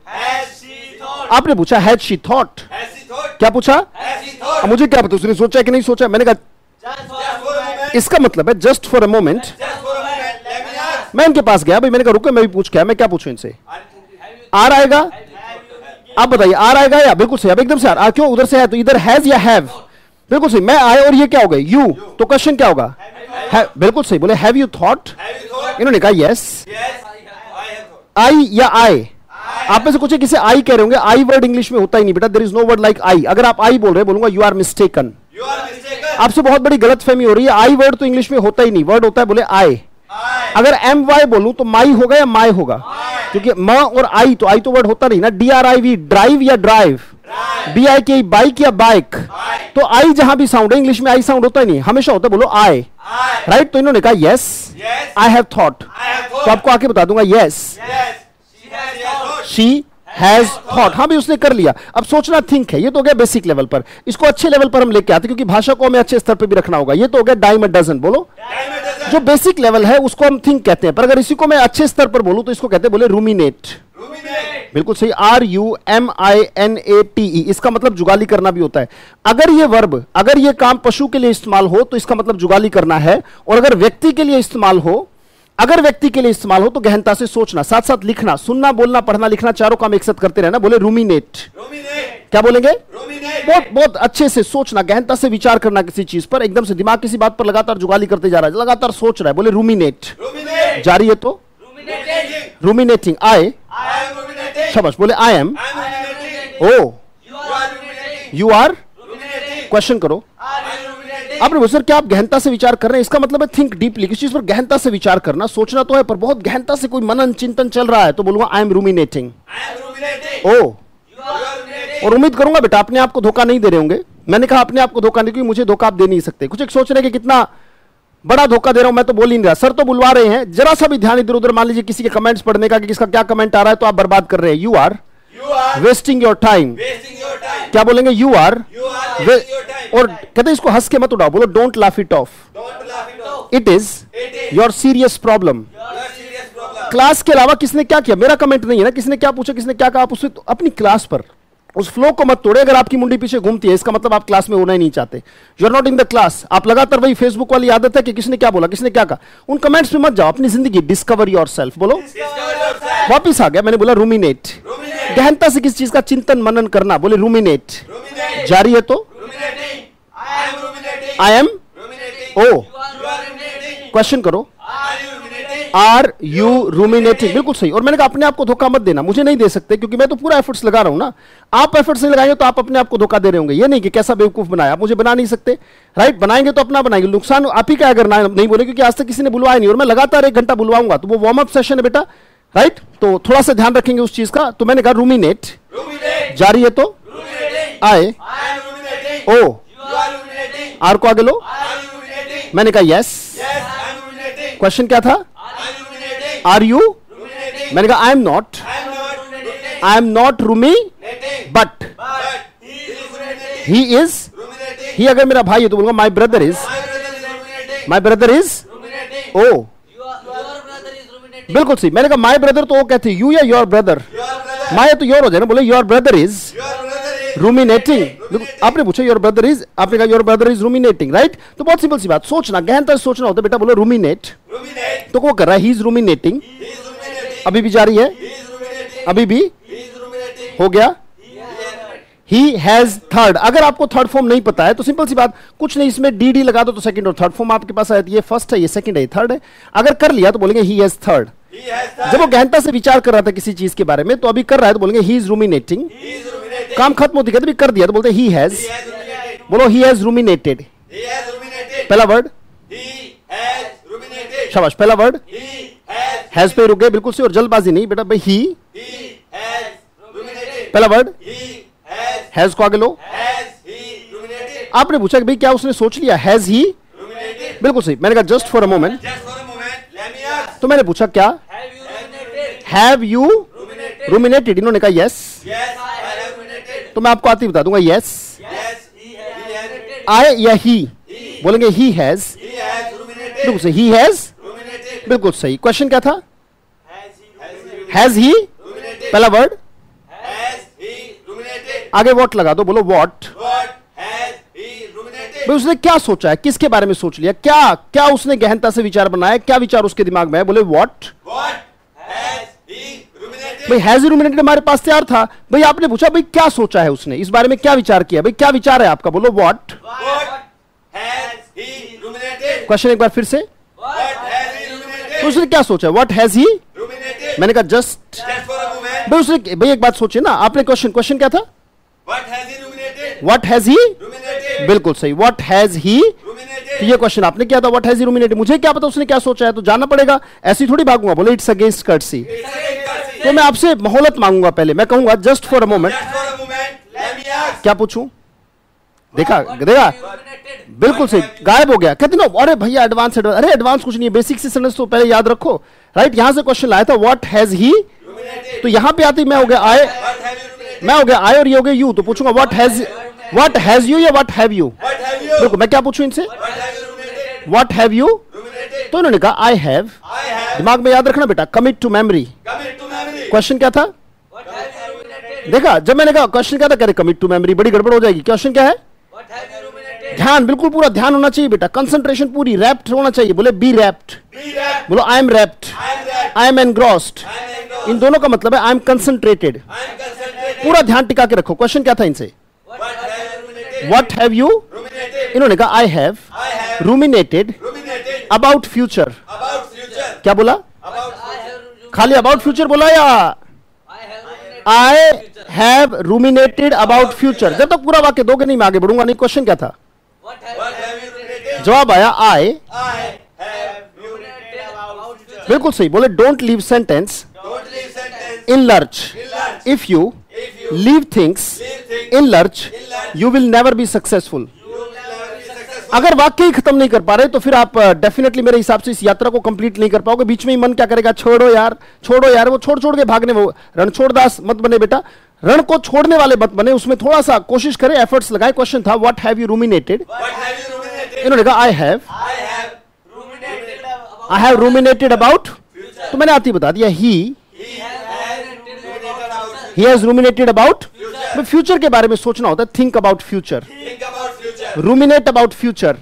[SPEAKER 1] आपने पूछा हैज शी थॉट, क्या पूछा? अब मुझे क्या पता उसने सोचा कि नहीं सोचा। मैंने कहा इसका मतलब है जस्ट फॉर अ मोमेंट। मैं इनके पास गया भाई, मैंने कहा रुको मैं भी पूछ के आया। मैं क्या पूछूं इनसे? आर आएगा? आप बताइए आर आएगा या? बिल्कुल सही। अब एकदम से आर क्यों? उधर से है तो इधर हैज या हैव। बिल्कुल सही। मैं आए और ये क्या हो गए? यू। तो क्वेश्चन क्या होगा? बिल्कुल सही। बोले हैव यू थॉट? इन्होंने कहा यस। आई या आई? आप में से कुछ किसे आई कह रहे होंगे। आई वर्ड इंग्लिश में होता ही नहीं बेटा, there is no word like I. अगर आप आई बोल रहे हैं, बोलूंगा यू आर मिस्टेकन। आपसे बहुत बड़ी गलतफहमी हो रही है। आई वर्ड तो इंग्लिश में होता ही नहीं, वर्ड होता है बोले आई। अगर एम वाई बोलूं तो माई होगा या माई होगा? क्योंकि म और आई तो वर्ड होता नहीं ना। D R I V, drive या ड्राइव, BIK बाइक या बाइक। तो आई जहां भी साउंड है इंग्लिश में आई साउंड होता ही नहीं, हमेशा होता है बोलो आई। राइट तो इन्होंने कहा यस आई हैव थॉट, तो आपको आके बता दूंगा यस शी हैज थॉट। हाँ भी उसने कर लिया। अब सोचना थिंक है, ये तो हो गया बेसिक लेवल पर। इसको अच्छे लेवल पर हम लेके आते क्योंकि भाषा को हमें अच्छे स्तर पर भी रखना होगा। ये तो हो गया डाइम अ डजन। बोलो जो बेसिक लेवल है उसको हम थिंक कहते हैं, पर अगर इसी को मैं अच्छे स्तर पर बोलूं तो इसको कहते हैं बोले रूमिनेट। बिल्कुल सही, RUMINATE। इसका मतलब जुगाली करना भी होता है। अगर ये वर्ब, अगर ये काम पशु के लिए इस्तेमाल हो तो इसका मतलब जुगाली करना है, और अगर व्यक्ति के लिए इस्तेमाल हो, अगर व्यक्ति के लिए इस्तेमाल हो तो गहनता से सोचना, साथ साथ लिखना, सुनना, बोलना, पढ़ना, लिखना, चारों काम एक साथ करते रहना। बोले रूमिनेट। क्या बोलेंगे? बहुत बहुत अच्छे से सोचना, गहनता से विचार करना किसी चीज पर, एकदम से दिमाग किसी बात पर लगातार जुगाली करते जा रहा है, लगातार सोच रहा है। बोले रूमिनेट। जारी है तो रूमिनेटिंग। आई शाबाश। बोले I am. Oh you are. Question करो। आपने बोला सर क्या आप गहनता से विचार कर रहे हैं? इसका मतलब है थिंक डीपली, किसी चीज पर गहनता से विचार करना। सोचना तो है पर बहुत गहनता से कोई मनन चिंतन चल रहा है, तो बोलूंगा आई एम रूमिनेटिंग। ओ और उम्मीद करूंगा बेटा अपने आप को धोखा नहीं दे रहे होंगे। मैंने कहा अपने आप को धोखा नहीं, क्योंकि मुझे धोखा आप दे नहीं सकते। कुछ एक सोच रहे कि कितना बड़ा धोखा दे रहा हूं, मैं तो बोल ही नहीं रहा। सर तो बुलवा रहे हैं, जरा सा भी ध्यान इधर उधर, मान लीजिए किसी के कमेंट्स पढ़ने का कि किसका क्या कमेंट आ रहा है, तो आप बर्बाद कर रहे हैं। You are wasting your time. क्या बोलेंगे? You are. और कहते हैं इसको हंस के मत उड़ाओ, बोलो don't laugh it off, it is your serious problem. Class के अलावा किसने क्या किया, मेरा कमेंट नहीं है ना, किसने क्या पूछा, किसने क्या कहा, आप उससे तो अपनी क्लास पर उस फ्लो को मत तोड़े। अगर आपकी मुंडी पीछे घूमती है इसका मतलब आप क्लास में होना ही नहीं चाहते। You are not in the class. आप लगातार वही फेसबुक वाली आदत है कि किसने क्या बोला, किसने क्या कहा, उन कमेंट्स पे मत जाओ। अपनी जिंदगी डिस्कवर योरसेल्फ। बोलो वापिस आ गया, मैंने बोला रूमिनेट। गहनता से किसी चीज का चिंतन मनन करना। बोले रूमिनेट। जारी है तो आई एम। ओ क्वेश्चन करो। Are you ruminating. बिल्कुल सही। और मैंने कहा अपने आप को धोखा मत देना, मुझे नहीं दे सकते क्योंकि मैं तो पूरा एफर्ट्स लगा रहा हूं ना। आप एफर्ट्स नहीं लगाएंगे तो आप अपने आप को धोखा दे रहे होंगे। ये नहीं कि कैसा बेवकूफ बनाया, आप मुझे बना नहीं सकते। राइट, बनाएंगे तो अपना बनाएंगे, नुकसान आप ही का अगर नहीं बोले, क्योंकि आज तक किसी ने बुलवाया नहीं और मैं लगातार 1 घंटा बुलवाऊंगा, तो वो वार्म अप सेशन है बेटा। राइट, तो थोड़ा सा ध्यान रखेंगे उस चीज का। तो मैंने कहा रूमिनेट। जारी है तो आए। ओ आर को आगे लो। मैंने कहा यस। क्वेश्चन क्या था? Are you? मैंने कहा I am not. I am not roomy but he is. ही अगर मेरा भाई है तो बोलूंगा my brother is. My brother is. ओ बिल्कुल सही। मैंने कहा माई ब्रदर तो वो कहते यू या योर ब्रदर। माई तो योर हो जाएगा। बोले योर ब्रदर इज रूमिनेटिंग। आपने पूछा योर ब्रदर इज, आपने कहा योर ब्रदर इज रूमिनेटिंग। राइट, तो बहुत सिंपल सी बात, सोचना, गहनता से सोचना होता है बेटा। बोलो रूमिनेट, तो वो कर रहा है ही इज रूमिनेटिंग। अभी भी जारी है, अभी भी हो गया। ही हैज थर्ड। अगर आपको थर्ड फॉर्म नहीं पता है तो सिंपल सी बात, कुछ नहीं, इसमें डी लगा दो तो सेकंड और थर्ड फॉर्म आपके पास आए। ये फर्स्ट है, ये सेकंड है, ये थर्ड है। अगर कर लिया तो बोलेंगे ही हैज थर्ड। जब वो गहनता से विचार कर रहा था किसी चीज के बारे में, तो अभी कर रहा है तो बोलेंगे ही इज रूमिनेटिंग। काम खत्म होती है, कर दिया तो बोलते ही हैज। बोलो ही हैज रूमिनेटेड। पहला वर्ड शाबाश, पहला वर्ड हैज पे रुक गए, बिल्कुल से, और जल्दबाजी नहीं बेटा भाई। ही पहला वर्ड हैज को आगे लो। आपने पूछा कि भाई क्या उसने सोच लिया, हैज ही? बिल्कुल सही। मैंने कहा जस्ट फॉर अ मोमेंट, तो मैंने पूछा क्या हैव यू रूमिनेटेड? इन्होंने कहा यस। तो मैं आपको आती बता दूंगा यस आई या ही। बोलेंगे ही हैज। बिल्कुल सही, ही हैज। बिल्कुल सही। क्वेश्चन क्या था? हैज ही पहला वर्ड, आगे व्हाट लगा दो। बोलो व्हाट। उसने क्या सोचा है, किसके बारे में सोच लिया, क्या क्या उसने गहनता से विचार बनाया, क्या विचार उसके दिमाग में है? बोले व्हाट। भाई हैज रूमिनेटेड हमारे पास तैयार था। भाई आपने पूछा भाई क्या सोचा है उसने, इस बारे में क्या विचार किया, भाई क्या विचार है आपका? बोलो व्हाट। क्वेश्चन एक बार फिर से, तो उसने क्या सोचा? What has he? मैंने कहा जस्ट भाई उसने, भाई एक बात सोचिए ना आपने। क्वेश्चन क्या था? What has he? बिल्कुल सही, व्हाट हैज ही। तो ये क्वेश्चन आपने किया था, व्हाट हैज ही रूमिनेटेड। मुझे क्या पता उसने क्या सोचा है, तो जानना पड़ेगा, ऐसी थोड़ी भागूंगा। बोले इट्स अगेंस्ट कर्टसी। तो मैं आपसे मोहलत मांगूंगा, पहले मैं कहूंगा जस्ट फॉर अ मोमेंट। क्या पूछूं? देखा देखा, बिल्कुल सही, गायब हो गया। कहते ना अरे भैया एडवांस एडवांस, अरे एडवांस कुछ नहीं है, बेसिक सी सेंटेंस तो पहले याद रखो, राइट। यहां से क्वेश्चन लाया था व्हाट हैज ही, तो यहां पे आती मैं हो गया आई, मैं हो गया आई और ये हो गया यू, तो पूछूंगा व्हाट हैज यू या व्हाट हैव यू। देखो मैं क्या पूछूं इनसे, व्हाट हैव यू, तो इन्होंने कहा आई हैव। दिमाग में याद रखना बेटा, कमिट टू मेमोरी। क्वेश्चन क्या था, देखा जब मैंने कहा क्वेश्चन क्या था, कह रहे कमिट टू मेमोरी, बड़ी गड़बड़ हो जाएगी। क्वेश्चन क्या है, ध्यान, बिल्कुल पूरा ध्यान होना चाहिए बेटा, कंसंट्रेशन पूरी, रैप्ट होना चाहिए। बोले बी रैप्ट, बोलो I am rapt, I am engrossed, इन दोनों का मतलब है आई एम कंसंट्रेटेड। पूरा ध्यान टिका के रखो। क्वेश्चन क्या था इनसे, व्हाट हैव यू, इन्होंने कहा आई हैव रूमिनेटेड अबाउट फ्यूचर। क्या बोला, खाली अबाउट फ्यूचर बोला या आई हैव रूमिनेटेड अबाउट फ्यूचर। जब तक पूरा वाक्य दोगे नहीं मैं आगे बढ़ूंगा नहीं। क्वेश्चन क्या था, जवाब आया आई, बिल्कुल सही। बोले don't leave sentence in lurch, if you leave things in lurch you will never be successful. अगर वाक्य ही खत्म नहीं कर पा रहे तो फिर आप डेफिनेटली मेरे हिसाब से इस यात्रा को कंप्लीट नहीं कर पाओगे। बीच में ही मन क्या करेगा, छोड़ो यार छोड़ो यार, वो छोड़ छोड़ के भागने, वो रणछोड़दास मत बने बेटा, रण को छोड़ने वाले मत बने, उसमें थोड़ा सा कोशिश करें, एफर्ट्स लगाए। क्वेश्चन था व्हाट हैव यू रूमिनेटेड, इन्होंने कहा आई हैव रूमिनेटेड अबाउट, तो मैंने आती बता दिया ही हैज रूमिनेटेड अबाउट। फ्यूचर के बारे में सोचना होता है, think about future, ruminate about future.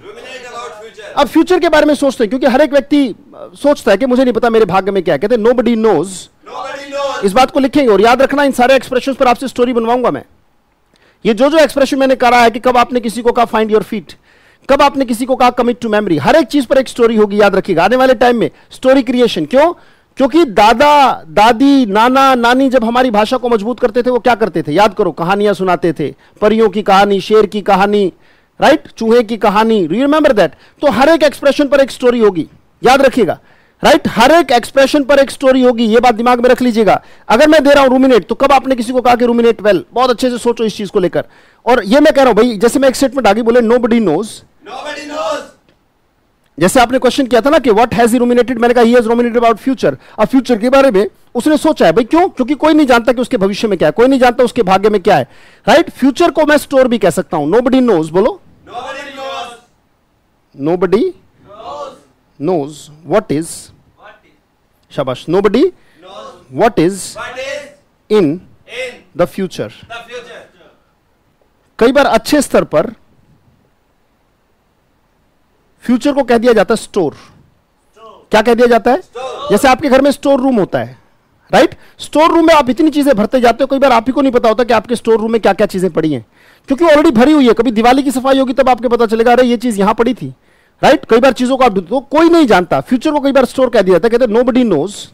[SPEAKER 1] अब फ्यूचर के बारे में सोचते हैं क्योंकि हर एक व्यक्ति सोचता है कि मुझे नहीं पता मेरे भाग्य में क्या है। कहते हैं नोबडी नोज, इस बात को लिखेंगे और याद रखना, इन सारे एक्सप्रेशंस पर आपसे स्टोरी बनवाऊंगा मैं। ये जो एक्सप्रेशन मैंने कहा है कि कब आपने किसी को कहा फाइंड योर फीट, कब आपने किसी को कहा कमिट टू मेमोरी, हर एक चीज पर एक स्टोरी होगी, याद रखिएगा। आने वाले टाइम में स्टोरी क्रिएशन, क्यों, क्योंकि दादा दादी नाना नानी जब हमारी भाषा को मजबूत करते थे वो क्या करते थे, याद करो, कहानियां सुनाते थे, परियों की कहानी, शेर की कहानी, राइट, चूहे की कहानी, यू रिमेंबर दैट। तो हर एक एक्सप्रेशन पर एक स्टोरी होगी, याद रखिएगा, राइट, हर एक एक्सप्रेशन पर एक स्टोरी होगी, ये बात दिमाग में रख लीजिएगा। अगर मैं दे रहा हूं रूमिनेट, तो कब आपने किसी को कहा कि रूमिनेट वेल, बहुत अच्छे से सोचो इस चीज को लेकर। और ये मैं कह रहा हूं भाई, जैसे मैं एक स्टेटमेंट आगे बोले नोबडी नोज, जैसे आपने क्वेश्चन किया था ना कि व्हाट हैज ही रूमिनेटेड, मैंने कहा ही हैज रूमिनेटेड अबाउट फ्यूचर। अब फ्यूचर के बारे में उसने सोचा है भाई, क्यों, क्योंकि कोई नहीं जानता कि उसके भविष्य में क्या है, कोई नहीं जानता उसके भाग्य में क्या है, राइट। फ्यूचर को मैं स्टोर भी कह सकता हूं, नोबडी नोज, बोलो नोबडी नोज व्हाट इज, शाबाश, nobody what is in the future. कई बार अच्छे स्तर पर फ्यूचर को कह दिया जाता है स्टोर। क्या कह दिया जाता है, जैसे आपके घर में स्टोर रूम होता है, राइट। स्टोर रूम में आप इतनी चीजें भरते जाते हो, कई बार आप ही को नहीं पता होता कि आपके स्टोर रूम में क्या क्या चीजें पड़ी हैं, क्योंकि ऑलरेडी भरी हुई है। कभी दिवाली की सफाई होगी तब आपको पता चलेगा अरे ये चीज यहां पड़ी थी, राइट। कई बार चीजों को आप तो कोई नहीं जानता, फ्यूचर को कई बार स्टोर कह दिया जाता है, कहते nobody knows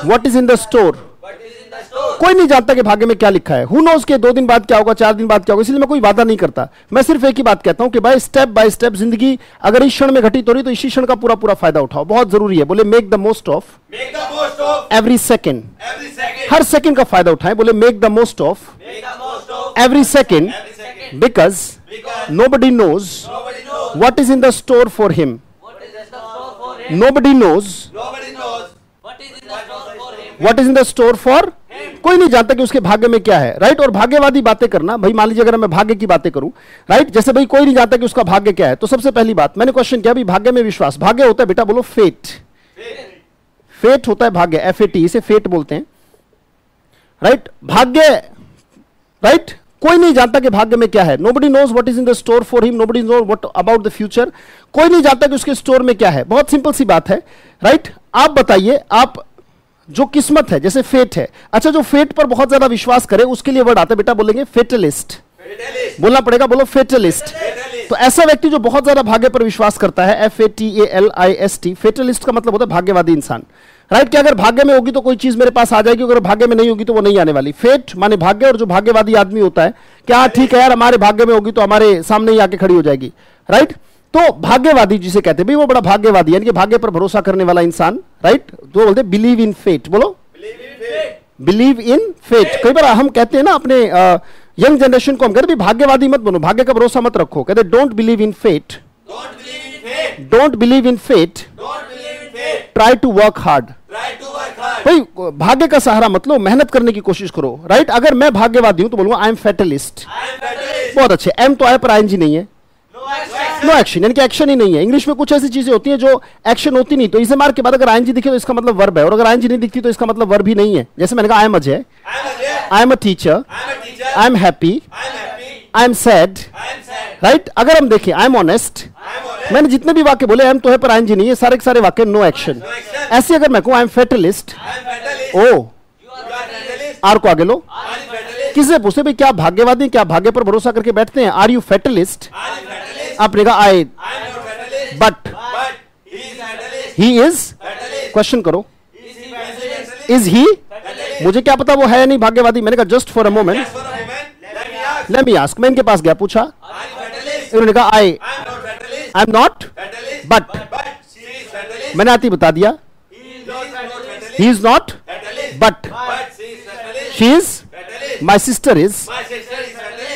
[SPEAKER 1] what is in the store. कोई नहीं जानता कि भाग्य में क्या लिखा है, हु नोज के 2 दिन बाद क्या होगा, 4 दिन बाद क्या होगा। इसलिए मैं कोई वादा नहीं करता, मैं सिर्फ एक ही बात कहता हूं कि भाई स्टेप बाय स्टेप जिंदगी अगर इस क्षण में घटित हो रही तो इसी क्षण का पूरा पूरा फायदा उठाओ, बहुत जरूरी है। बोले make the most of every second, हर सेकेंड का फायदा उठाएं। बोले make the most of every second because nobody knows what is in the store for him, nobody knows what is in the store for, कोई नहीं जानता कि उसके भाग्य में क्या है, राइट। और भाग्यवादी बातें करना, भाई मान लीजिए अगर मैं भाग्य की बातें करूं, राइट, जैसे भाई कोई नहीं जानता कि उसका भाग्य क्या है, तो सबसे पहली बात मैंने क्वेश्चन किया भाई भाग्य में विश्वास, भाग्य होता है बेटा, बोलो फेट, फेट होता है भाग्य, FAT, इसे फेट बोलते हैं, राइट। भाग्य, राइट, कोई नहीं जानता कि भाग्य में क्या है, nobody knows what is in the store for him, nobody knows what about the future, कोई नहीं जानता कि उसके स्टोर में क्या है। बहुत सिंपल सी बात है, राइट। आप बताइए, आप जो किस्मत है, जैसे फेट है, अच्छा जो फेट पर बहुत ज्यादा विश्वास करे उसके लिए वर्ड आता है बेटा, बोलेंगे फेटलिस्ट, बोलना पड़ेगा, बोलो फेटलिस्ट। तो ऐसा व्यक्ति जो बहुत ज्यादा भाग्य पर विश्वास करता है, FATALIST, फेटलिस्ट का मतलब होता है भाग्यवादी इंसान, राइट। कि अगर भाग्य में होगी तो कोई चीज मेरे पास आ जाएगी, अगर भाग्य में नहीं होगी तो वो नहीं आने वाली। फेट माने भाग्य, और जो भाग्यवादी आदमी होता है क्या ठीक है यार हमारे भाग्य में होगी तो हमारे सामने ही आके खड़ी हो जाएगी, राइट। तो भाग्यवादी जिसे कहते हैं भाई वो बड़ा भाग्यवादी, यानी कि भाग्य पर भरोसा करने वाला इंसान, राइट। तो बोलते हैं बिलीव इन फेट, बोलो बिलीव इन फेट। कई बार हम कहते हैं ना अपने यंग जनरेशन को हम कहते हैं भाग्यवादी मत बनो, भाग्य का भरोसा मत रखो, कहते don't believe in fate, don't believe in fate, try to work hard. भाई भाग्य का सहारा मत लो, मेहनत करने की कोशिश करो, राइट। अगर मैं भाग्यवादी हूं तो बोलूंगा आई एम फेटलिस्ट। बहुत अच्छे, एम तो आया पर आईएनजी नहीं है, नो एक्शन, यानी कि एक्शन ही नहीं है। इंग्लिश में कुछ ऐसी चीजें होती हैं जो एक्शन होती नहीं, तो इसे मार के बाद अगर आईएनजी दिखे तो इसका मतलब वर्ब है, और अगर आईएनजी नहीं दिखती तो इसका मतलब वर्ब ही नहीं है। जैसे मैंने कहा I M Ajay, I am a teacher, I am happy, I am sad, right. अगर हम देखें आई एम ऑनेस्ट, मैंने जितने भी वाक्य बोले एम तो है पर आईएनजी नहीं है, सारे के सारे वाक्य नो एक्शन। ऐसे अगर मैं कहूं आई एम फेटलिस्ट, ओ आर को आगे लो, किससे पूछते भाई क्या भाग्यवादी, क्या भाग्य पर भरोसा करके बैठते हैं, आर यू फेटलिस्ट, आपने कहा आई, बट ही इज, क्वेश्चन करो इज ही, मुझे क्या पता वो है या नहीं भाग्यवादी। मैंने कहा just for a moment let me ask, मैं इनके पास गया, पूछा, इन्होंने कहा आई एम नॉट, बट मैंने आती बता दिया he is not, but she is, my sister is,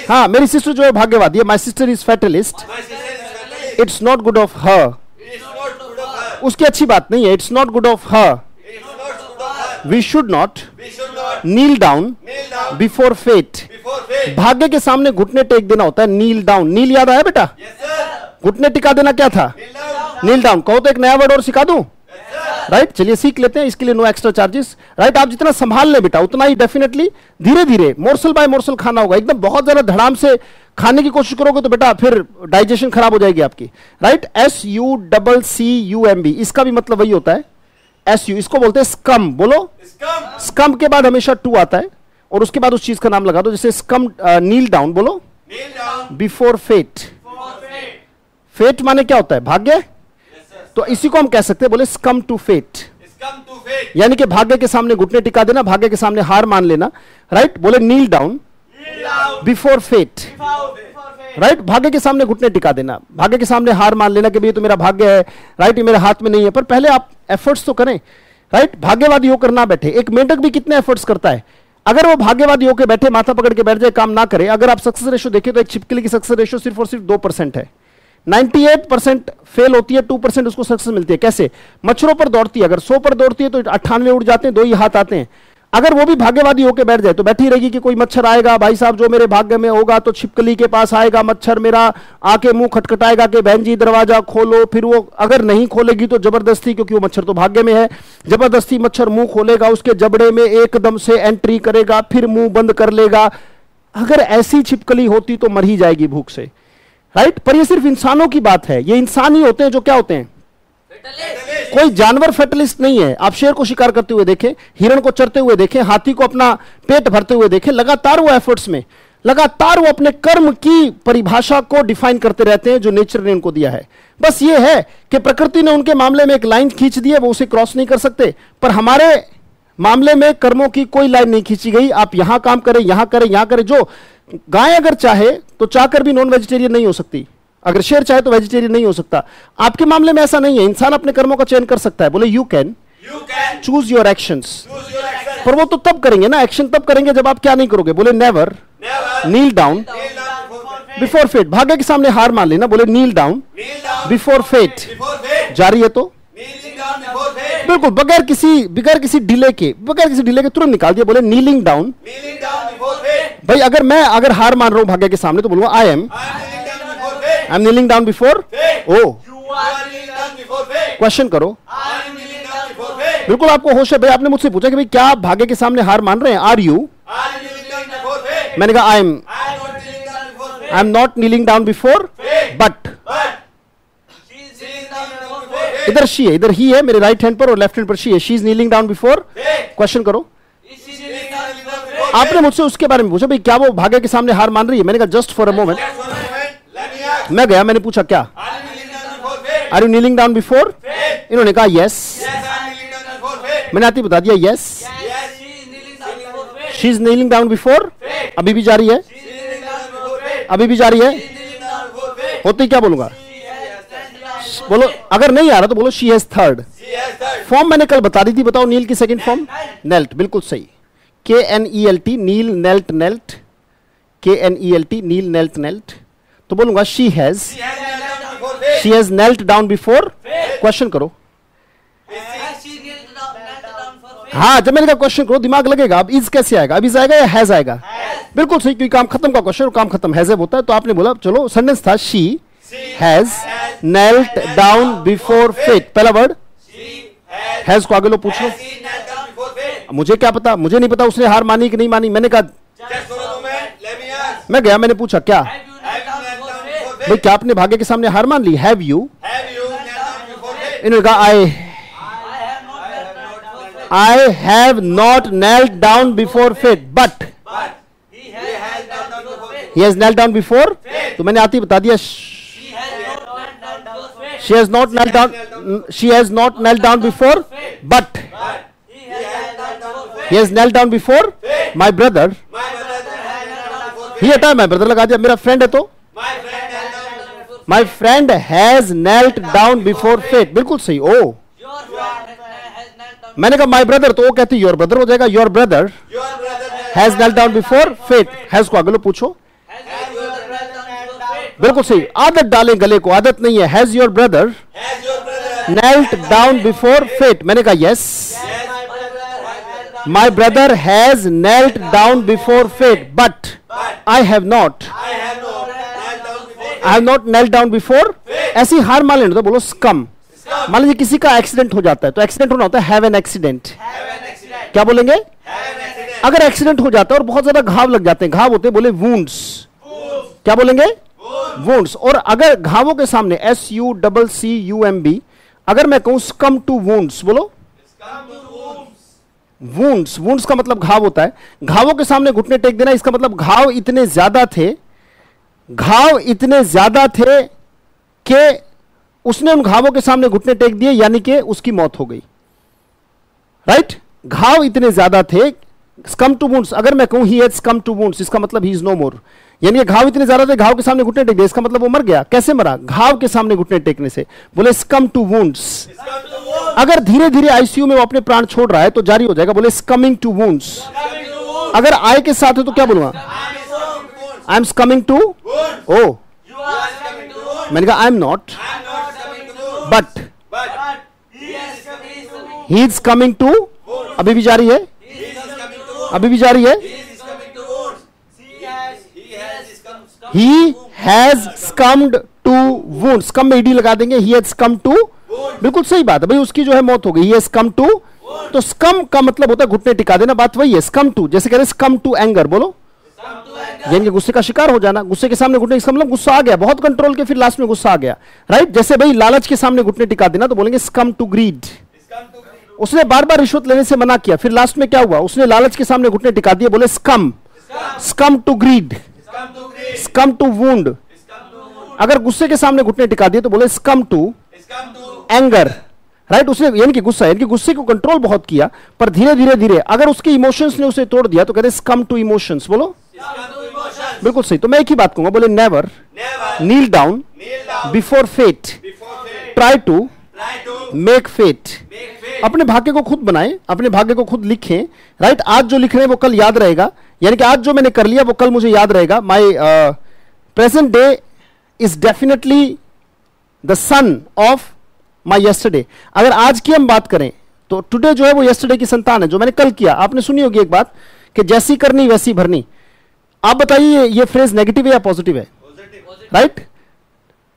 [SPEAKER 1] हाँ मेरी सिस्टर जो है भाग्यवादी है, my sister is fatalist, it's not good of her, उसकी अच्छी बात नहीं है, it's not good of her, we should not kneel down before fate. भाग्य के सामने घुटने टेक देना होता है, नील डाउन, नील याद आया बेटा, घुटने टिका देना क्या था, नील डाउन। कहो तो एक नया वर्ड और सिखा दूं, राइट। चलिए सीख लेते हैं, इसके लिए नो एक्स्ट्रा चार्जेस, राइट। आप जितना संभाल ले बेटा उतना ही डेफिनेटली धीरे धीरे मोर्सल बाय मोर्सल खाना होगा। एकदम बहुत ज्यादा धड़ाम से खाने की कोशिश करोगे तो बेटा फिर डाइजेशन खराब हो जाएगी आपकी, राइट। SUCCUMB, इसका भी मतलब वही होता है, SU, इसको बोलते हैं स्कम, बोलो स्कम के बाद हमेशा टू आता है और उसके बाद उस चीज का नाम लगा दो, जैसे स्कम, नील डाउन, बोलो बिफोर फेट। फेट माने क्या होता है, भाग्य, तो इसी को हम कह सकते हैं, बोले स्कम टू फेट, यानी कि भाग्य के सामने घुटने टिका देना, भाग्य के सामने हार मान लेना, राइट। बोले नील डाउन बिफोर फेट, राइट। भाग्य के सामने घुटने टिका देना, भाग्य के सामने हार मान लेना कि भाई ये तो मेरा भाग्य है, राइट, ये मेरे हाथ में नहीं है। पर पहले आप एफर्ट्स तो करें, राइट। भाग्यवादी होकर ना बैठे, एक मेंढक भी कितने एफर्ट्स करता है, अगर वो भाग्यवादी होकर बैठे, माथा पकड़ के बैठ जाए, काम ना करे, अगर आप सक्सेस रेशो देखें तो एक छिपकली की सक्सेस रेशो सिर्फ और सिर्फ 2% है, 98% फेल होती है, 2% उसको सक्सेस मिलती है। कैसे, मच्छरों पर दौड़ती है, अगर 100 पर दौड़ती है तो 98 उड़ जाते हैं, 2 ही हाथ आते हैं। अगर वो भी भाग्यवादी होकर बैठ जाए तो बैठी रहेगी कि कोई मच्छर आएगा, भाई साहब जो मेरे भाग्य में होगा, तो छिपकली के पास आएगा मच्छर, मेरा आके मुंह खटखटाएगा कि बहन जी दरवाजा खोलो, फिर वो अगर नहीं खोलेगी तो जबरदस्ती, क्योंकि वो मच्छर तो भाग्य में है, जबरदस्ती मच्छर मुंह खोलेगा, उसके जबड़े में एकदम से एंट्री करेगा, फिर मुंह बंद कर लेगा। अगर ऐसी छिपकली होती तो मर ही जाएगी भूख से, राइट। पर ये सिर्फ इंसानों की बात है, ये इंसान ही होते हैं जो क्या होते हैं, कोई जानवर फेटलिस्ट नहीं है। आप शेर को शिकार करते हुए देखें, हिरण को चरते हुए देखें, हाथी को अपना पेट भरते हुए देखें, लगातार वो एफर्ट्स में, लगातार वो अपने कर्म की परिभाषा को डिफाइन करते रहते हैं जो नेचर ने उनको दिया है। बस ये है कि प्रकृति ने उनके मामले में एक लाइन खींच दी है, वो उसे क्रॉस नहीं कर सकते, पर हमारे मामले में कर्मों की कोई लाइन नहीं खींची गई। आप यहां काम करें, यहां करें, यहां करें। जो गाय अगर चाहे तो चाहकर भी नॉन वेजिटेरियन नहीं हो सकती, अगर शेर चाहे तो वेजिटेरियन नहीं हो सकता। आपके मामले में ऐसा नहीं है, इंसान अपने कर्मों का चयन कर सकता है। बोले you can choose your actions, पर वो तो तब करेंगे ना, एक्शन तब करेंगे जब आप क्या नहीं करोगे। बोले never kneel down before fate, भाग्य के सामने हार मान लेना। बोले नील डाउन बिफोर फेट, जारी है तो बिल्कुल बगैर किसी डिले के तुरंत निकाल दिया। बोले नीलिंग डाउन, भाई अगर हार मान रहा हूं भाग्य के सामने तो बोलूंगा I am kneeling down before, oh question करो, बिल्कुल आपको होश है। भाई आपने मुझसे पूछा कि भाई क्या आप भाग्य के सामने हार मान रहे हैं, आर यू, मैंने कहा I am not kneeling down before, but इधर शी है, इधर ही है मेरे राइट हैंड पर और लेफ्ट हैंड पर शी है, she is kneeling down before, question करो। आपने मुझसे उसके बारे में पूछा भाई क्या वो भाग्य के सामने हार मान रही है, मैंने कहा जस्ट फॉर अ मोमेंट। मैं गया, मैंने पूछा क्या are you kneeling down before, इन्होंने कहा यस, मैंने आती बता दिया yes, she is kneeling down before, अभी भी जारी है, अभी भी जारी है, होती क्या बोलूंगा, बोलो अगर नहीं आ रहा तो बोलो शी हैज थर्ड। फॉर्म मैंने कल बता दी थी, बताओ नील की सेकंड फॉर्म, नेल्ट, बिल्कुल सही, KNELT, नील, नेल्ट, नेल्ट, KNELT, नील, नेल्ट, नेल्ट, तो बोलूंगा she has knelt down before. Question करो। हाँ, जब मैंने कहा क्वेश्चन करो दिमाग लगेगा। अब इज कैसे आएगा? अब इज आएगा या हैज आएगा? बिल्कुल सही, क्योंकि काम खत्म का क्वेश्चन और काम खत्म हैज होता है। तो आपने बोला चलो सेंटेंस था she has knelt down before faith. पहला वर्ड हैज को आगे लो, पूछ लो। मुझे क्या पता? मुझे नहीं पता उसने हार मानी कि नहीं मानी। मैंने कहा मैं गया, मैंने पूछा क्या भाई, क्या आपने भाग्य के सामने हार मान ली? Have you? इन्होंने कहा I have not knelt down before faith, but he has knelt down before. तो मैंने आती बता दिया she has not knelt down. She has not knelt down before, but he has knelt down before my brother. ही हटा, my brother लगा दिया। मेरा friend है तो my friend has knelt down before faith। बिल्कुल सही। ओ मैंने कहा माय ब्रदर, तो वो कहती योर ब्रदर हो जाएगा। Your brother has knelt down before faith. Has को अगले पूछो। बिल्कुल सही। आदत डालें गले को, आदत नहीं है। Has your brother knelt down before faith. मैंने कहा yes, my brother has knelt down before faith, but I have not knelt down before. ऐसी हार मान लेना तो बोलो स्कम। मान लीजिए किसी का एक्सीडेंट हो जाता है, तो एक्सीडेंट होना होता है हैव एन एक्सीडेंट। क्या बोलेंगे? अगर एक्सीडेंट हो जाता है और बहुत ज्यादा घाव लग जाते हैं, घाव होते हैं, बोले वुंड्स। क्या बोलेंगे? वुंड्स। और अगर घावों के सामने SUCCUMB, अगर मैं कहूं स्कम टू वुंड्स, बोलो वुंड्स। वुंड्स का मतलब घाव होता है। घावों के सामने घुटने टेक देना, इसका मतलब घाव इतने ज्यादा थे, घाव इतने ज्यादा थे कि उसने उन घावों के सामने घुटने टेक दिए, यानी कि उसकी मौत हो गई। राइट? घाव इतने ज्यादा थे, स्कम टू वुंड्स। अगर मैं कहूं he has come to wounds, इसका मतलब ही इज नो मोर, यानी कि घाव इतने ज्यादा थे, घाव के सामने घुटने टेक दिए, इसका मतलब वो मर गया। कैसे मरा? घाव के सामने घुटने टेकने से। बोले स्कम टू वुंड्स। अगर धीरे धीरे आईसीयू में वो अपने प्राण छोड़ रहा है तो जारी हो जाएगा, बोले स्कमिंग टू वुंड्स। अगर आई के साथ है तो क्या बोलूंगा? I M स्कमिंग to. ओ मैंने कहा I am not, but he is coming to. अभी भी जारी है, अभी भी जारी है। He has succumbed to wounds. Succumb में ईडी लगा देंगे। He has come to. बिल्कुल सही बात है भाई, उसकी जो है मौत हो गई। ही हैज कम टू, तो स्कम का मतलब होता है घुटने टिका देना। बात वही है। स्कम टू, जैसे कह रहे स्कम टू एंगर, बोलो यानी गुस्से का शिकार हो जाना। गुस्से के सामने घुटने, इसका मतलब गुस्सा आ गया, बहुत कंट्रोल के, फिर लास्ट में गुस्सा आ गया। राइट? जैसे भाई लालच के सामने घुटने टिका देना, तो बोलेंगे स्कम टू ग्रीड। उसने बार बार रिश्वत लेने से मना किया, फिर लास्ट में क्या हुआ? उसने लालच के सामने घुटने टिका दिए, बोले succumb. Succumb to greed, succumb to wound. अगर गुस्से के सामने घुटने टिका दिए तो बोले स्कम टू एंगर। राइट? उसने यानी कि गुस्सा, यानी कि गुस्से को कंट्रोल बहुत किया, पर धीरे धीरे धीरे अगर उसके इमोशंस ने उसे तोड़ दिया तो कहते स्कम टू इमोशंस। बोलो बिल्कुल सही। तो मैं एक ही बात कहूंगा, बोले never kneel down before faith, try to make faith. अपने भाग्य को खुद बनाएं, अपने भाग्य को खुद लिखें। राइट? आज जो लिख रहे हैं वो कल याद रहेगा, यानी कि आज जो मैंने कर लिया वो कल मुझे याद रहेगा। My present day is definitely the son of my yesterday. अगर आज की हम बात करें तो टुडे जो है वो यस्टरडे की संतान है, जो मैंने कल किया। आपने सुनी होगी एक बात कि जैसी करनी वैसी भरनी। आप बताइए ये फ्रेज नेगेटिव है या पॉजिटिव है? राइट?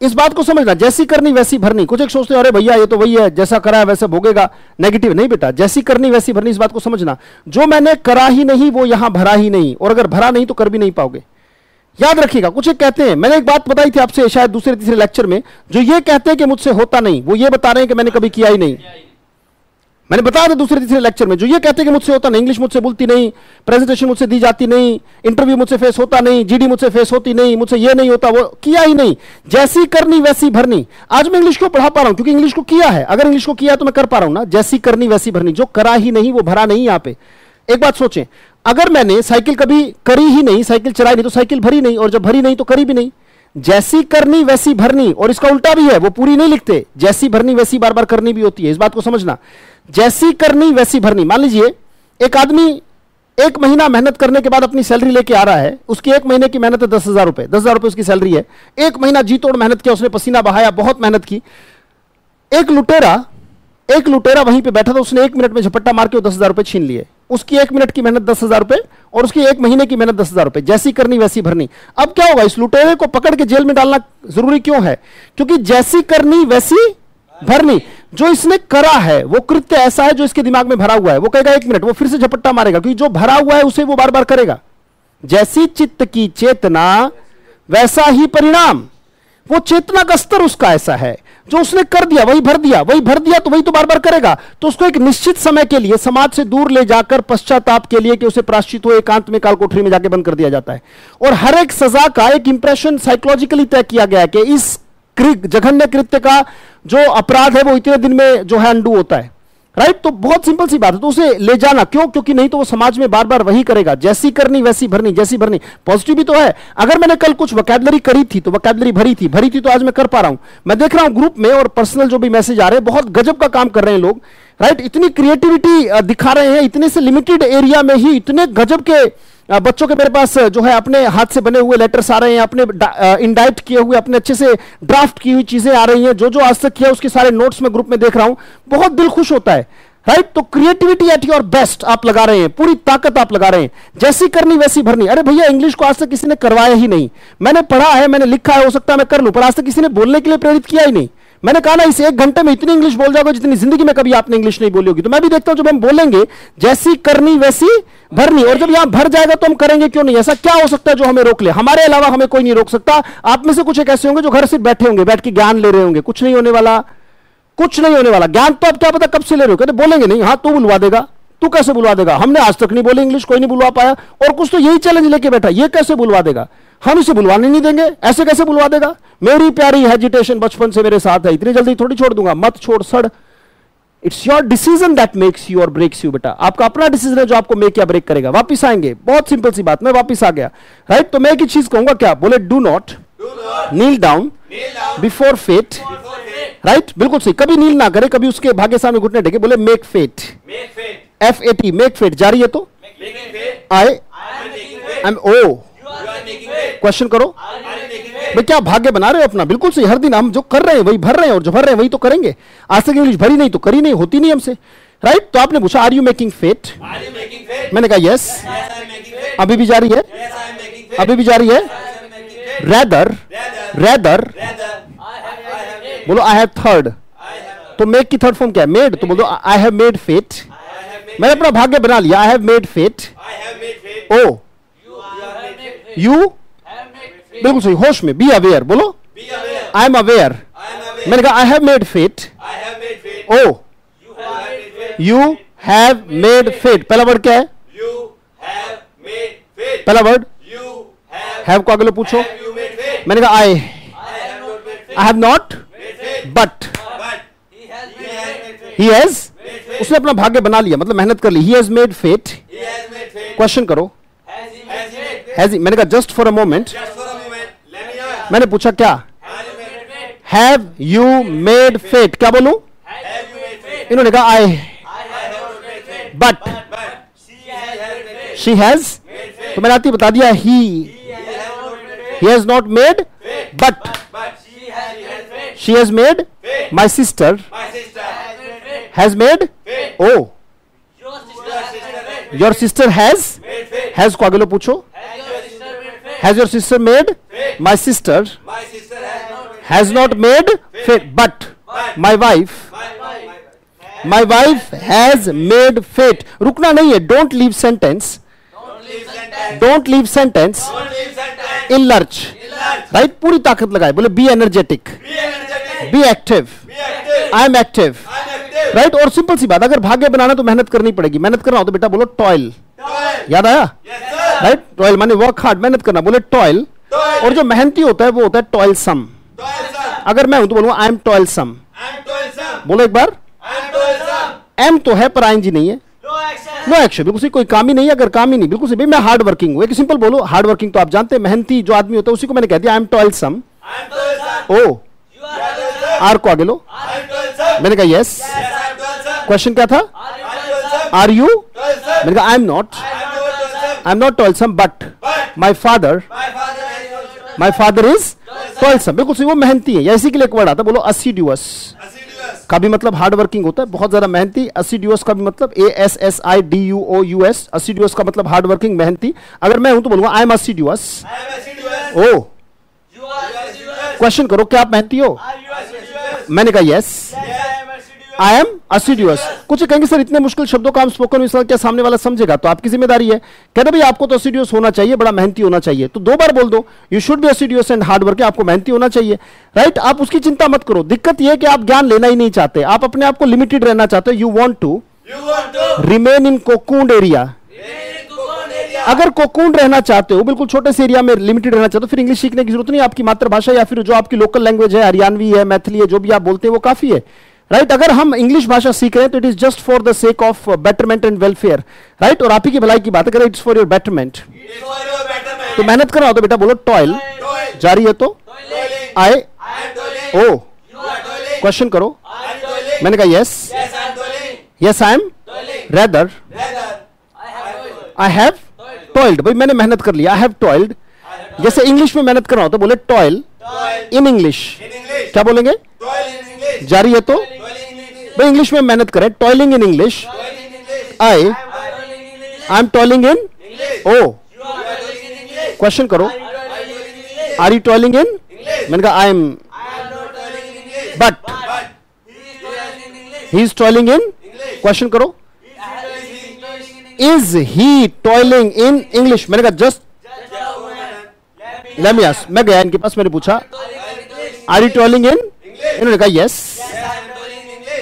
[SPEAKER 1] इस बात को समझना, जैसी करनी वैसी भरनी। कुछ एक सोचते हैं अरे भैया ये तो वही है, जैसा करा है वैसे भोगेगा। नेगेटिव नहीं बेटा, जैसी करनी वैसी भरनी। इस बात को समझना, जो मैंने करा ही नहीं वो यहां भरा ही नहीं, और अगर भरा नहीं तो कर भी नहीं पाओगे। याद रखिएगा। कुछ एक कहते हैं, मैंने एक बात बताई थी आपसे शायद दूसरे तीसरे लेक्चर में, जो ये कहते हैं कि मुझसे होता नहीं, वो ये बता रहे हैं कि मैंने कभी किया ही नहीं। मैंने बताया था दूसरे तीसरे लेक्चर में, जो ये कहते हैं कि मुझसे होता नहीं, इंग्लिश मुझसे बोलती नहीं, प्रेजेंटेशन मुझसे दी जाती नहीं, इंटरव्यू मुझसे फेस होता नहीं, जीडी मुझसे फेस होती नहीं, मुझसे ये नहीं होता, वो किया ही नहीं। जैसी करनी वैसी भरनी। आज मैं इंग्लिश को पढ़ा पा रहा हूं क्योंकि इंग्लिश को किया है। अगर इंग्लिश को किया तो मैं कर पा रहा हूं ना। जैसी करनी वैसी भरनी, जो करा ही नहीं वो भरा नहीं। यहां पे एक बात सोचें, अगर मैंने साइकिल कभी करी ही नहीं, साइकिल चलाई नहीं, तो साइकिल भरी नहीं, और जब भरी नहीं तो करी भी नहीं। जैसी करनी वैसी भरनी, और इसका उल्टा भी है, वो पूरी नहीं लिखते। जैसी भरनी वैसी बार बार करनी भी होती है, इस बात को समझना। जैसी करनी वैसी भरनी। मान लीजिए एक आदमी एक महीना मेहनत करने के बाद अपनी सैलरी लेके आ रहा है, उसकी एक महीने की मेहनत है 10,000 रुपए, 10,000 रुपए उसकी सैलरी है। एक महीना जी तोड़ मेहनत किया, उसने पसीना बहाया, बहुत मेहनत की। एक लुटेरा वहीं पे बैठा था, उसने 1 मिनट में झपट्टा मार के 10,000 रुपए छीन लिए। उसकी 1 मिनट की मेहनत 10,000 रुपए और उसकी 1 महीने की मेहनत 10,000 रुपए। जैसी करनी वैसी भरनी। अब क्या होगा, इस लुटेरे को पकड़ के जेल में डालना जरूरी क्यों है? क्योंकि जैसी करनी वैसी भरनी। जो इसने करा है वो कृत्य ऐसा है जो इसके दिमाग में भरा हुआ है। वो कहेगा 1 मिनट, वो फिर से झपट्टा मारेगा, क्योंकि जो भरा हुआ है उसे वो बार बार करेगा। जैसी चित्त की चेतना वैसा ही परिणाम। वो चेतना का स्तर उसका ऐसा है, जो उसने कर दिया वही भर दिया, वही भर दिया तो वही तो बार बार करेगा। तो उसको एक निश्चित समय के लिए समाज से दूर ले जाकर पश्चाताप के लिए कि उसे प्रायश्चित हो एकांत में काल कोठरी में जाके बंद कर दिया जाता है। और हर एक सजा का एक इंप्रेशन साइकोलॉजिकली तय किया गया है कि इस जघन्य कृत्य का जो अपराध है वो इतने दिन में जो है अंडू होता है। राइट? तो बहुत सिंपल सी बात है। तो उसे ले जाना क्यों? क्योंकि नहीं तो वो समाज में बार बार वही करेगा। जैसी करनी वैसी भरनी, जैसी भरनी। पॉजिटिव भी तो है। अगर मैंने कल कुछ वोकैबुलरी करी थी तो वोकैबुलरी भरी थी तो आज मैं कर पा रहा हूं। मैं देख रहा हूं ग्रुप में और पर्सनल जो भी मैसेज आ रहे हैं, बहुत गजब का काम कर रहे हैं लोग। राइट? इतनी क्रिएटिविटी दिखा रहे हैं, इतने से लिमिटेड एरिया में ही इतने गजब के बच्चों के मेरे पास जो है अपने हाथ से बने हुए लेटर्स आ रहे हैं, अपने इंडाइट किए हुए, अपने अच्छे से ड्राफ्ट की हुई चीजें आ रही हैं। जो आज तक किया उसके सारे नोट्स में ग्रुप में देख रहा हूं, बहुत दिल खुश होता है। राइट? तो क्रिएटिविटी एट योर बेस्ट आप लगा रहे हैं, पूरी ताकत आप लगा रहे हैं। जैसी करनी वैसी भरनी। अरे भैया, इंग्लिश को आज तक किसी ने करवाया ही नहीं। मैंने पढ़ा है, मैंने लिखा है, हो सकता है मैं कर लूं, पर आज तक किसी ने बोलने के लिए प्रेरित किया ही नहीं। मैंने कहा ना, इस 1 घंटे में इतनी इंग्लिश बोल जाओगे जितनी जिंदगी में कभी आपने इंग्लिश नहीं बोली होगी। तो मैं भी देखता हूं जब हम बोलेंगे जैसी करनी वैसी भरनी, और जब यहां भर जाएगा तो हम करेंगे क्यों नहीं? ऐसा क्या हो सकता है जो हमें रोक ले? हमारे अलावा हमें कोई नहीं रोक सकता। आप में से कुछ एक ऐसे होंगे जो घर सिर्फ बैठे होंगे, बैठ के ज्ञान ले रहे होंगे। कुछ नहीं होने वाला, कुछ नहीं होने वाला। ज्ञान तो अब क्या पता कब से ले रहे हो, कहते बोलेंगे नहीं। हाँ, तू बुलवा देगा। तू कैसे बुलवा देगा? हमने आज तक नहीं बोली इंग्लिश, कोई नहीं बुलवा पाया। और कुछ तो यही चैलेंज लेके बैठा, ये कैसे बुलवा देगा? हम इसे बुलवाने नहीं देंगे। ऐसे कैसे बुलवा देगा? मेरी प्यारी हेजिटेशन बचपन से मेरे साथ है, इतनी जल्दी थोड़ी छोड़ दूंगा। मत छोड़ सड़। It's your decision that makes you और ब्रेक्स यू। बेटा, आपका अपना डिसीजन है जो आपको मेक या ब्रेक करेगा। वापिस आएंगे, बहुत सिंपल सी बात। मैं वापिस आ गया। राइट? तो मैं एक ही चीज कहूंगा, क्या बोले? Do not kneel down before fate. Right? बिल्कुल सही। कभी नील ना करे, कभी उसके भाग्य सामने घुटने टेके। बोले make fate, FAT, make fate. जारी है तो आई एम ओ। क्वेश्चन करो भाई, क्या भाग्य बना रहे हो अपना? बिल्कुल सही। हर दिन हम जो कर रहे हैं वही भर रहे हैं, और जो भर रहे हैं वही तो करेंगे। आज तक इंग्लिश भरी नहीं तो करी नहीं, होती नहीं हमसे। राइट? तो आपने पूछा आर यू मेकिंग फेट? मैंने कहा यस। अभी भी जारी है, अभी भी जारी है। रेदर, रेदर बोलो आई हैव थर्ड। तो मेक की थर्ड फॉर्म क्या है? मेड। तो बोलो आई हैव मेड फेट। मैंने अपना भाग्य बना लिया। I have made fate. Oh, you, बिल्कुल सही, होश में। Be aware. बोलो आई एम अवेयर। मैंने कहा I have made fate. Oh, you have made fate. पहला वर्ड क्या है? पहला वर्ड हैव को अगले पूछो। मैंने कहा I have not, but he has. उसने अपना भाग्य बना लिया, मतलब मेहनत कर ली। He has made fate. Question करो। Has he? मैंने कहा जस्ट फॉर अ मोमेंट। मैंने पूछा क्या? Have you made fate? क्या बोलूं? इन्होंने कहा आई, बट शी हैज। तो मैंने आती बता दिया he has not made, but she has made. My sister has made. Oh, your sister has को अगले पूछो। Has your sister made? My sister has not made fate, but my wife has made fate. रुकना नहीं है। Don't leave sentence, don't leave sentence in lurch. Right? पूरी ताकत लगाए। बोले be energetic, be active, I am active. Right? और simple सी बात, अगर भाग्य बनाना तो मेहनत करनी पड़ेगी। मेहनत करना हो तो बेटा बोलो टॉयल। याद आया? राइट? टॉयल माने वर्क हार्ड, मेहनत करना। बोले टॉयल। और जो मेहनती होता है वो होता है टॉयलसम। अगर मैं हूं तो बोलूंगा आई एम टॉयलसम। बोलो एक बार। एम तो है पर आईएनजी नहीं है। No action. बिल्कुल सही। कोई काम ही नहीं है अगर काम ही नहीं। बिल्कुल सही। मैं हार्ड वर्किंग हूं। एक सिंपल बोलो, हार्ड वर्किंग तो आप जानते हैं, मेहनती जो आदमी होता है उसी को मैंने कह दिया आई एम टॉयलसम। ओ, आर को आगे लो। मैंने कहा यस। क्वेश्चन क्या था? Are you? मैंने कहा I am not, I am not toilsome but my father is toilsome. बिल्कुल सही, वो मेहनती है। या इसी के लिए एक वर्ड आता है, बोलो असिड्यूअस का भी मतलब हार्ड वर्किंग होता है, बहुत ज्यादा मेहनती। असिड्यूअस का भी मतलब ASSIDUOUS, असिड्यूअस का मतलब हार्ड वर्किंग, मेहनती। अगर मैं हूं तो बोलूंगा आई एम असिड्यूअस। ओ क्वेश्चन करो, क्या आप मेहनती हो? मैंने कहा यस आई एम असिड्यूअस। कुछ कहेंगे सर इतने मुश्किल शब्दों का हम स्पोकन इंग्लिश क्या सामने वाला समझेगा? तो आपकी जिम्मेदारी है, कहते भाई आपको तो असिड्यूअस होना चाहिए, बड़ा मेहनती होना चाहिए, तो 2 बार बोल दो, you should be assiduous and hard working, आपको मेहनती होना चाहिए, राइट? आप उसकी चिंता मत करो। दिक्कत यह है कि आप ज्ञान लेना ही नहीं चाहते, आप अपने आप को लिमिटेड रहना चाहते हो। You want to remain in cocoon area. अगर कोकून रहना चाहते हो, बिल्कुल छोटे से एरिया में लिमिटेड रहना चाहते हो, फिर इंग्लिश सीखने की जरूरत नहीं। आपकी मातृभाषा या फिर जो आपकी लोकल लैंग्वेज है, हरियाणवी है, मैथिली है, जो भी आप बोलते हैं वो काफी है, राइट? अगर हम इंग्लिश भाषा सीख रहे हैं तो it is just for the sake of betterment and welfare, right? और आप ही की भलाई की बात करें, इट्स फॉर योर बेटरमेंट। तो मेहनत कर रहा हो तो बेटा बोलो टॉयल, जारी है तो आई ओ, क्वेश्चन करो। मैंने कहा yes yes I M, rather I have toiled. भाई मैंने मेहनत कर लिया, आई हैव टॉयल्ड। जैसे इंग्लिश में मेहनत कर रहा हूं तो बोले टॉयल इन इंग्लिश। क्या बोलेंगे? जारी है तो भाई इंग्लिश में मेहनत करें, toiling in English. I am toiling in ओ, क्वेश्चन करो, आर यू टॉयलिंग इन? मैंने कहा I am, but he is toiling in, question करो, is he toiling in English? मैंने कहा जस्ट लेट मी आस्क, मैं गया इनके पास, मैंने पूछा आर यू टॉयलिंग इन? इन्होंने कहा यस,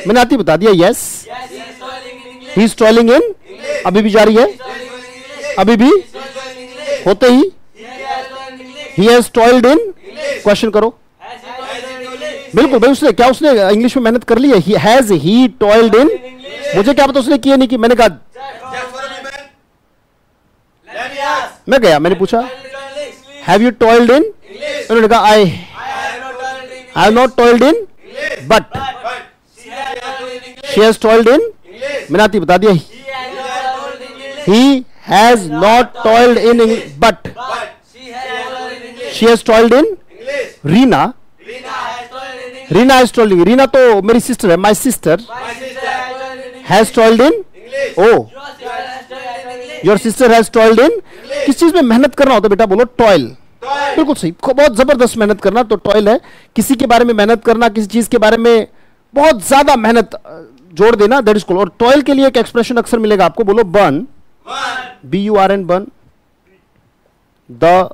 [SPEAKER 1] मैंने आती बता दिया yes, he is toiling in. अभी भी जारी है, अभी भी होते ही he has toiled in, question करो। बिल्कुल भाई, उसने क्या, उसने इंग्लिश में मेहनत कर ली है, ही हैज ही टॉयल्ड इन। मुझे क्या पता उसने किया नहीं कि। मैंने कहा, मैं गया, मैंने पूछा हैव यू टॉयल्ड इन? उन्होंने कहा I have not toiled in but she has toiled in. मैंने आती बता दिया he has not toiled in but she has toiled in. Reena, Reena has toiled in. Reena तो मेरी सिस्टर है, my sister has toiled in. ओ, your sister has toiled in. किस चीज में मेहनत करना होता है बेटा? बोलो टॉयल। बिल्कुल सही, बहुत जबरदस्त मेहनत करना तो टॉयल है। किसी के बारे में मेहनत करना, किसी चीज के बारे में बहुत ज्यादा मेहनत जोड़ देना, दैट इज कॉल्ड। और टॉयल के लिए एक एक्सप्रेशन अक्सर मिलेगा आपको, बोलो burn, BURN, burn the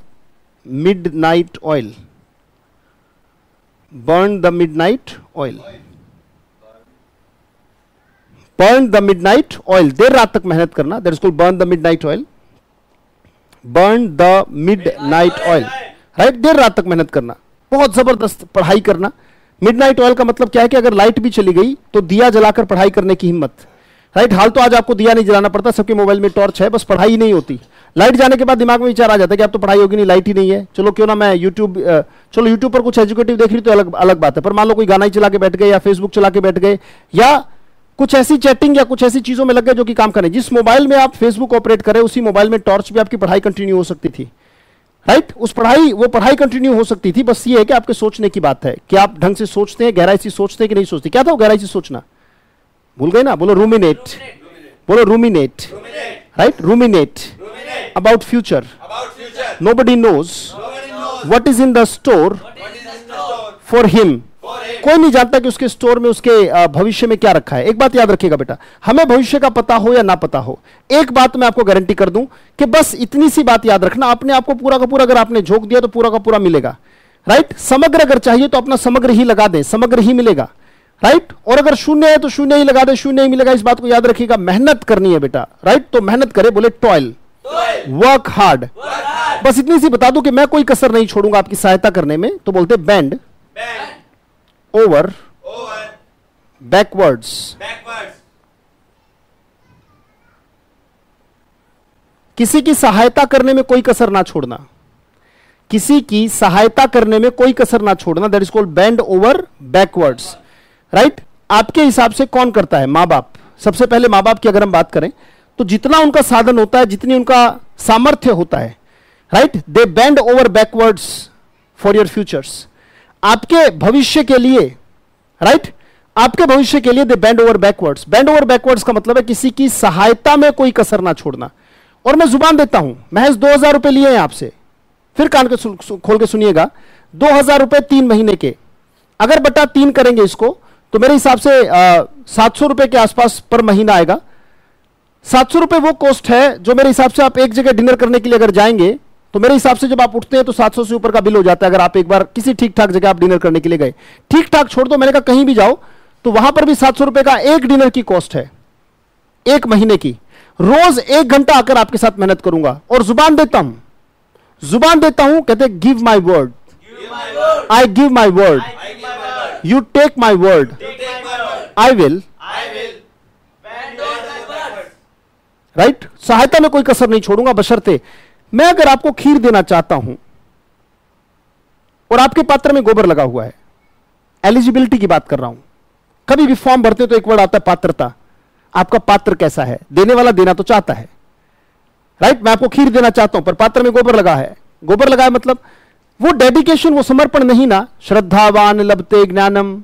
[SPEAKER 1] midnight oil. Burn the midnight oil, burn the midnight oil, देर रात तक मेहनत करना, that is called burn the midnight oil. Burn the midnight oil, right? देर रात तक मेहनत करना, बहुत जबरदस्त पढ़ाई करना। मिडनाइट ऑयल का मतलब क्या है कि अगर लाइट भी चली गई तो दिया जलाकर पढ़ाई करने की हिम्मत, राइट? हाल तो आज आपको दिया नहीं जलाना पड़ता, सबके मोबाइल में टॉर्च है, बस पढ़ाई नहीं होती। लाइट जाने के बाद दिमाग में विचार आ जाता है कि अब तो पढ़ाई होगी नहीं, लाइट ही नहीं है, चलो क्यों ना मैं चलो यूट्यूब पर कुछ एजुकेटिव देख रही तो अलग बात है, पर मान लो कोई गाना ही चला के बैठ गए या फेसबुक चला के बैठ गए या कुछ ऐसी चैटिंग या कुछ ऐसी चीजों में लग गए जो कि काम करें। जिस मोबाइल में आप फेसबुक ऑपरेट करें उसी मोबाइल में टॉर्च भी आपकी पढ़ाई कंटिन्यू हो सकती थी, राइट? वो पढ़ाई कंटिन्यू हो सकती थी। बस ये है कि आपके सोचने की बात है कि आप ढंग से सोचते हैं, गहराई से सोचते हैं कि नहीं सोचते। क्या था वो गहराई से सोचना? भूल गए ना? बोलो रूमिनेट, बोलो ruminate, right? Ruminate about future. Nobody knows what is in the store for him. कोई नहीं जानता कि उसके स्टोर में, उसके भविष्य में क्या रखा है। एक बात याद रखिएगा बेटा, हमें भविष्य का पता हो या ना पता हो, एक बात मैं आपको गारंटी कर दूं कि बस इतनी सी बात याद रखना, अपने आप को पूरा का पूरा अगर आपने झोंक दिया तो पूरा का पूरा मिलेगा, राइट? समग्र अगर चाहिए तो अपना समग्र ही लगा दें, समग्र ही मिलेगा, राइट? और अगर शून्य है तो शून्य ही लगा दे, शून्य ही मिलेगा। इस बात को याद रखिएगा, मेहनत करनी है बेटा, राइट? तो मेहनत करे, बोले टॉयल, वर्क हार्ड। बस इतनी सी बता दूं कि मैं कोई कसर नहीं छोड़ूंगा आपकी सहायता करने में, तो बोलते बेंड ओवर बैकवर्ड्स। किसी की सहायता करने में कोई कसर ना छोड़ना, किसी की सहायता करने में कोई कसर ना छोड़ना, that is called bend over backwards, right? आपके हिसाब से कौन करता है? मां बाप। सबसे पहले मां बाप की अगर हम बात करें तो जितना उनका साधन होता है, जितनी उनका सामर्थ्य होता है, right? They bend over backwards for your futures, आपके भविष्य के लिए, राइट? आपके भविष्य के लिए they bend over backwards. Bend over backwards का मतलब है किसी की सहायता में कोई कसर ना छोड़ना। और मैं जुबान देता हूं, महज 2000 रुपए लिए हैं आपसे, फिर कान के खोल के सुनिएगा, 2000 रुपए 3 महीने के, अगर बटा 3 करेंगे इसको तो मेरे हिसाब से 700 रुपए के आसपास पर महीना आएगा। 700 रुपए वो कॉस्ट है जो मेरे हिसाब से आप एक जगह डिनर करने के लिए अगर जाएंगे तो मेरे हिसाब से जब आप उठते हैं तो 700 से ऊपर का बिल हो जाता है। अगर आप एक बार किसी ठीक ठाक जगह आप डिनर करने के लिए गए, ठीक ठाक छोड़ दो, मैंने कहा कहीं भी जाओ तो वहां पर भी 700 रुपए का एक डिनर की कॉस्ट है, एक महीने की। रोज 1 घंटा आकर आपके साथ मेहनत करूंगा और जुबान देता हूं, कहते give my word, I give my word, you take my word, I will, right? सहायता में कोई कसर नहीं छोड़ूंगा, बशर्ते मैं अगर आपको खीर देना चाहता हूं और आपके पात्र में गोबर लगा हुआ है, एलिजिबिलिटी की बात कर रहा हूं। कभी भी फॉर्म भरते तो एक वर्ड आता है पात्रता, आपका पात्र कैसा है, देने वाला देना तो चाहता है, राइट? मैं आपको खीर देना चाहता हूं पर पात्र में गोबर लगा है, गोबर लगा है मतलब वो डेडिकेशन, वो समर्पण नहीं ना। श्रद्धावान लभते ज्ञानम,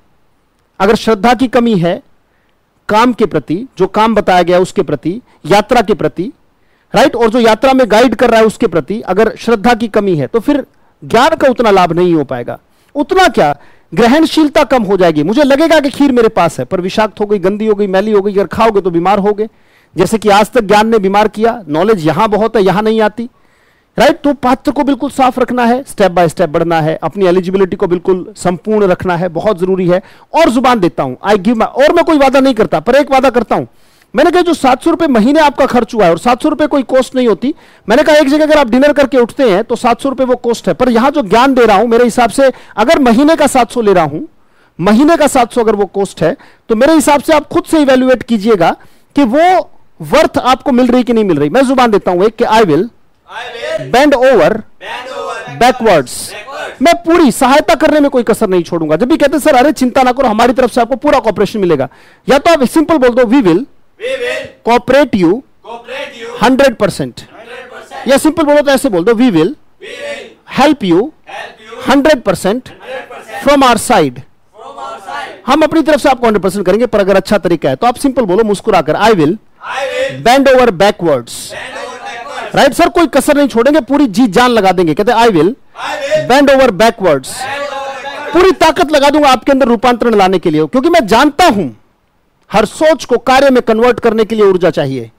[SPEAKER 1] अगर श्रद्धा की कमी है काम के प्रति, जो काम बताया गया उसके प्रति, यात्रा के प्रति, राइट, और जो यात्रा में गाइड कर रहा है उसके प्रति अगर श्रद्धा की कमी है तो फिर ज्ञान का उतना लाभ नहीं हो पाएगा। उतना क्या, ग्रहणशीलता कम हो जाएगी। मुझे लगेगा कि खीर मेरे पास है पर विषाक्त हो गई, गंदी हो गई, मैली हो गई, अगर खाओगे तो बीमार होगे, जैसे कि आज तक ज्ञान ने बीमार किया। नॉलेज यहां बहुत है, यहां नहीं आती, राइट? तो पात्र को बिल्कुल साफ रखना है, स्टेप बाय स्टेप बढ़ना है, अपनी एलिजिबिलिटी को बिल्कुल संपूर्ण रखना है, बहुत जरूरी है। और जुबान देता हूं, आई गिव, और मैं कोई वादा नहीं करता पर एक वादा करता हूं, मैंने कहा जो 700 रुपए महीने आपका खर्च हुआ है और 700 रुपए कोई कॉस्ट नहीं होती, मैंने कहा एक जगह अगर आप डिनर करके उठते हैं तो 700 रुपए वो कॉस्ट है, पर यहां जो ज्ञान दे रहा हूं मेरे हिसाब से अगर महीने का 700 ले रहा हूं, महीने का 700 अगर वो कॉस्ट है तो मेरे हिसाब से आप खुद से इवैल्यूएट कीजिएगा कि वो वर्थ आपको मिल रही कि नहीं मिल रही। मैं जुबान देता हूं एक कि आई विल बेंड ओवर बैकवर्ड्स, मैं पूरी सहायता करने में कोई कसर नहीं छोड़ूंगा। जब भी कहते सर अरे चिंता ना करो हमारी तरफ से आपको पूरा कॉपरेशन मिलेगा, या तो आप सिंपल बोल दो वी विल कॉपरेट यू 100%, या सिंपल बोलो तो ऐसे बोल दो we will help you 100% from our side. हम अपनी तरफ से आपको 100% करेंगे, पर अगर अच्छा तरीका है तो आप सिंपल बोलो मुस्कुराकर आई will bend over backwards, right sir? कोई कसर नहीं छोड़ेंगे, पूरी जी जान लगा देंगे। कहते आई विल बेंड ओवर बैकवर्ड्स, पूरी ताकत लगा दूंगा आपके अंदर रूपांतरण लाने के लिए, क्योंकि मैं जानता हूं हर सोच को कार्य में कन्वर्ट करने के लिए ऊर्जा चाहिए।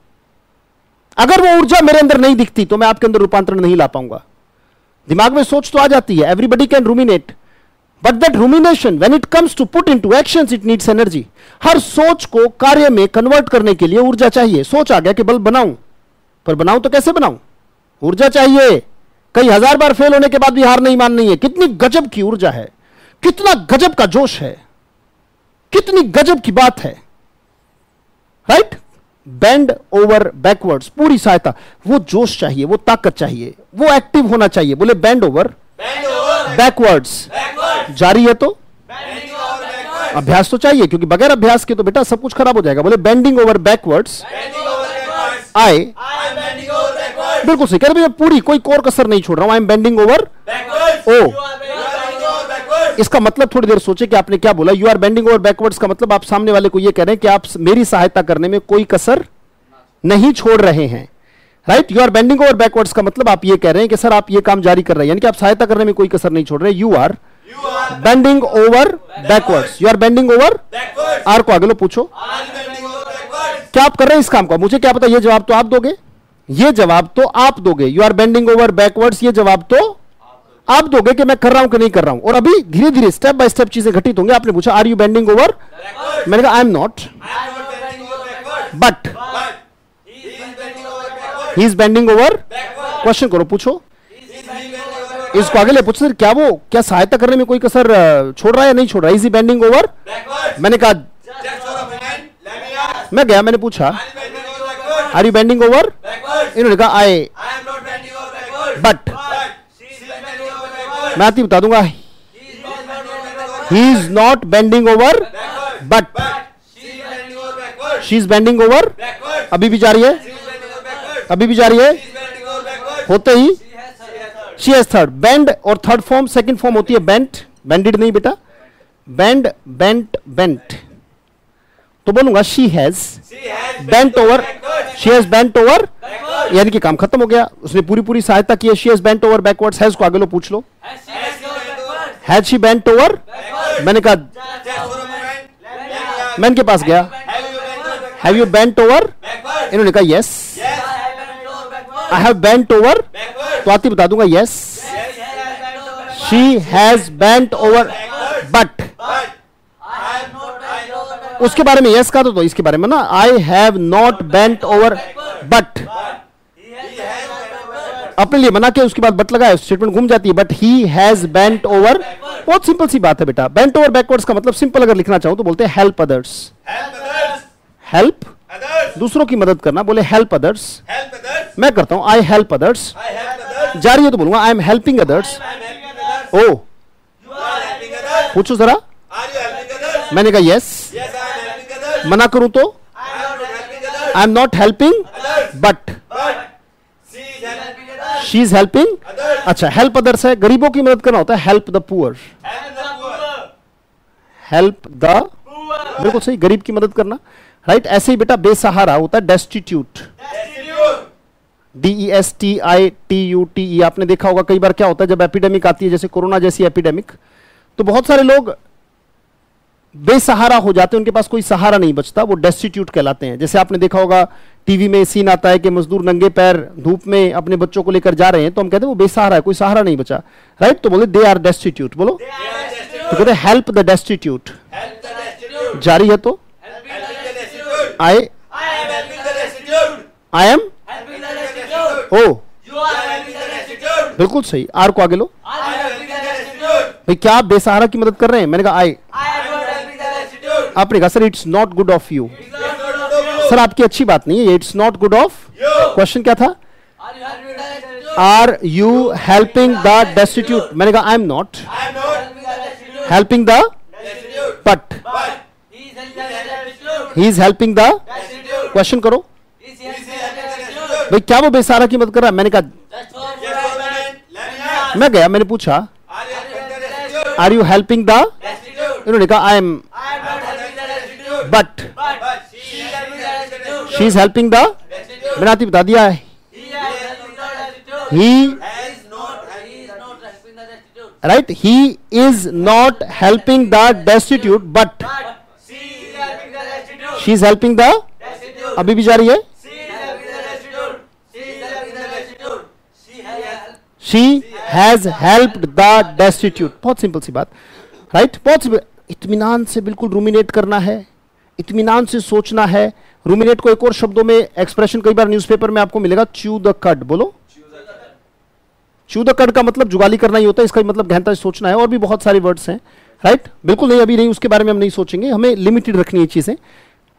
[SPEAKER 1] अगर वो ऊर्जा मेरे अंदर नहीं दिखती तो मैं आपके अंदर रूपांतरण नहीं ला पाऊंगा। दिमाग में सोच तो आ जाती है, everybody can ruminate, but that rumination when it comes to put into actions it needs energy. हर सोच को कार्य में कन्वर्ट करने के लिए ऊर्जा चाहिए। सोच आ गया कि बल्ब बनाऊं, पर बनाऊं तो कैसे बनाऊं? ऊर्जा चाहिए। कई हजार बार फेल होने के बाद भी हार नहीं माननी है। कितनी गजब की ऊर्जा है, कितना गजब का जोश है, कितनी गजब की बात है, राइट? बेंड ओवर बैकवर्ड्स, पूरी सहायता, वो जोश चाहिए, वो ताकत चाहिए, वो एक्टिव होना चाहिए। बोले बेंड ओवर बैकवर्ड्स, जारी है तो अभ्यास तो चाहिए, क्योंकि बगैर अभ्यास के तो बेटा सब कुछ खराब हो जाएगा। बोले बेंडिंग ओवर बैकवर्ड्स, आई बिल्कुल सही कह रहे, पूरी कोई कोर कसर नहीं छोड़ रहा हूं। I am bending over, oh इसका मतलब थोड़ी देर सोचे कि आपने क्या बोला। You are bending over backwards का मतलब आप सामने वाले को यह कह रहे हैं कि आप मेरी सहायता करने में कोई कसर नहीं छोड़ रहे हैं, right? You are bending over backwards का मतलब आप ये कह रहे हैं कि सर आप ये काम जारी कर रहे हैं, यानी कि आप सहायता करने में कोई कसर नहीं छोड़ रहे। You are bending over backwards, you are bending over, R को आगे लो, पूछो क्या आप कर रहे हैं इस काम को? मुझे क्या पता, ये जवाब तो आप दोगे, ये जवाब तो आप दोगे। You are bending over backwards, ये जवाब तो आप दोगे कि मैं कर रहा हूं कि नहीं कर रहा हूं। और अभी धीरे धीरे स्टेप बाय स्टेप चीजें घटित होंगी। आपने पूछा आर यू बेंडिंग ओवर, मैंने कहा I am not, but he is bending over. Question करो, पूछो, इसको आगे ले पूछो सर क्या वो क्या सहायता करने में कोई कसर छोड़ रहा है या नहीं छोड़ रहा है? Is he bending over? मैंने कहा, मैं गया, मैंने पूछा आर यू बेंडिंग ओवर, इन्होंने कहा आई, बट मैं आती बता दूंगा ही is not bending over but she is bending over. अभी भी जा रही है, अभी भी जा रही है, होते ही शी हैज थर्ड। बेंड और थर्ड फॉर्म, सेकंड फॉर्म होती है बेंट, बेंडेड नहीं बेटा, बेंड, बेंट, बेंट। तो बोलूंगा she has bent over, she has bent over, यानी कि काम खत्म हो गया, उसने पूरी पूरी सहायता की है। She has bent over backwards, has को आगे लो पूछ लो, हैज शी बेंट ओवर। मैंने कहा, मैं इनके पास गया, हैव यू बेंट ओवर, इन्होंने कहा yes, I have bent over, तो आती बता दूंगा yes, she has bent over but, उसके बारे में यस का तो इसके बारे में ना, आई have not bent over but, अपने लिए मना के उसके बाद बट लगाए, स्टेटमेंट घूम जाती है। But he has bent over, बहुत सिंपल सी बात है बेटा। बेंट ओवर बैकवर्ड्स का मतलब सिंपल अगर लिखना चाहूं तो बोलते हैं हेल्प अदर्स, हेल्प दूसरों की मदद करना, बोले हेल्प अदर्स, मैं करता हूं आई हेल्प अदर्स, जारी है तो बोलूंगा आई एम हेल्पिंग अदर्स। ओ पूछो जरा, मैंने कहा यस, मना करूं तो I am not helping but she is helping. अच्छा, हेल्प अदर्स है, गरीबों की मदद करना होता है help the poor, help the, बिल्कुल सही, गरीब की मदद करना, राइट। ऐसे ही बेटा बेसहारा होता है डेस्टिट्यूट, DESTITUTE। आपने देखा होगा कई बार क्या होता है जब एपिडेमिक आती है, जैसे कोरोना जैसी एपिडेमिक, तो बहुत सारे लोग बेसहारा हो जाते हैं, उनके पास कोई सहारा नहीं बचता, वो डेस्टिट्यूट कहलाते हैं। जैसे आपने देखा होगा टीवी में सीन आता है कि मजदूर नंगे पैर धूप में अपने बच्चों को लेकर जा रहे हैं, तो हम कहते हैं वो बेसहारा है, कोई सहारा नहीं बचा, राइट। तो बोले दे आर डेस्टिट्यूट, बोलो तो कहते हैं हेल्प द डेस्टिट्यूट। जारी है तो आई एम, ओ बिल्कुल सही, आर को आगे लो भाई, क्या आप बेसहारा की मदद कर रहे हैं? मैंने कहा आई, आपने कहा sir it's not good of you, sir आपकी अच्छी बात नहीं है, it's not good of, question क्या था, are you helping the destitute? मैंने कहा I am not helping the but he is helping the, question करो भाई क्या वो बेसहारा की मदद कर रहा है? मैंने कहा, मैं गया, मैंने पूछा आर यू हेल्पिंग द, इन्होंने कहा I am but she is helping the, मैंने आती बता दिया है, he, right, he is not helping the destitute but she is helping the, अभी भी जारी है, she has helped the destitute. बहुत सिंपल सी बात, राइट, बहुत इत्मीनान से बिल्कुल रूमिनेट करना है, इत्मीनान से सोचना है। रूमिनेट को एक और शब्दों में एक्सप्रेशन कई बार न्यूज़पेपर में आपको मिलेगा, च्यू द कड, बोलो च्यू द कड का मतलब जुगाली करना ही होता है, इसका मतलब गहनता से सोचना है। और भी बहुत सारे वर्ड्स हैं, राइट, बिल्कुल नहीं, अभी नहीं, उसके बारे में हम नहीं सोचेंगे, हमें लिमिटेड रखनी है चीजें,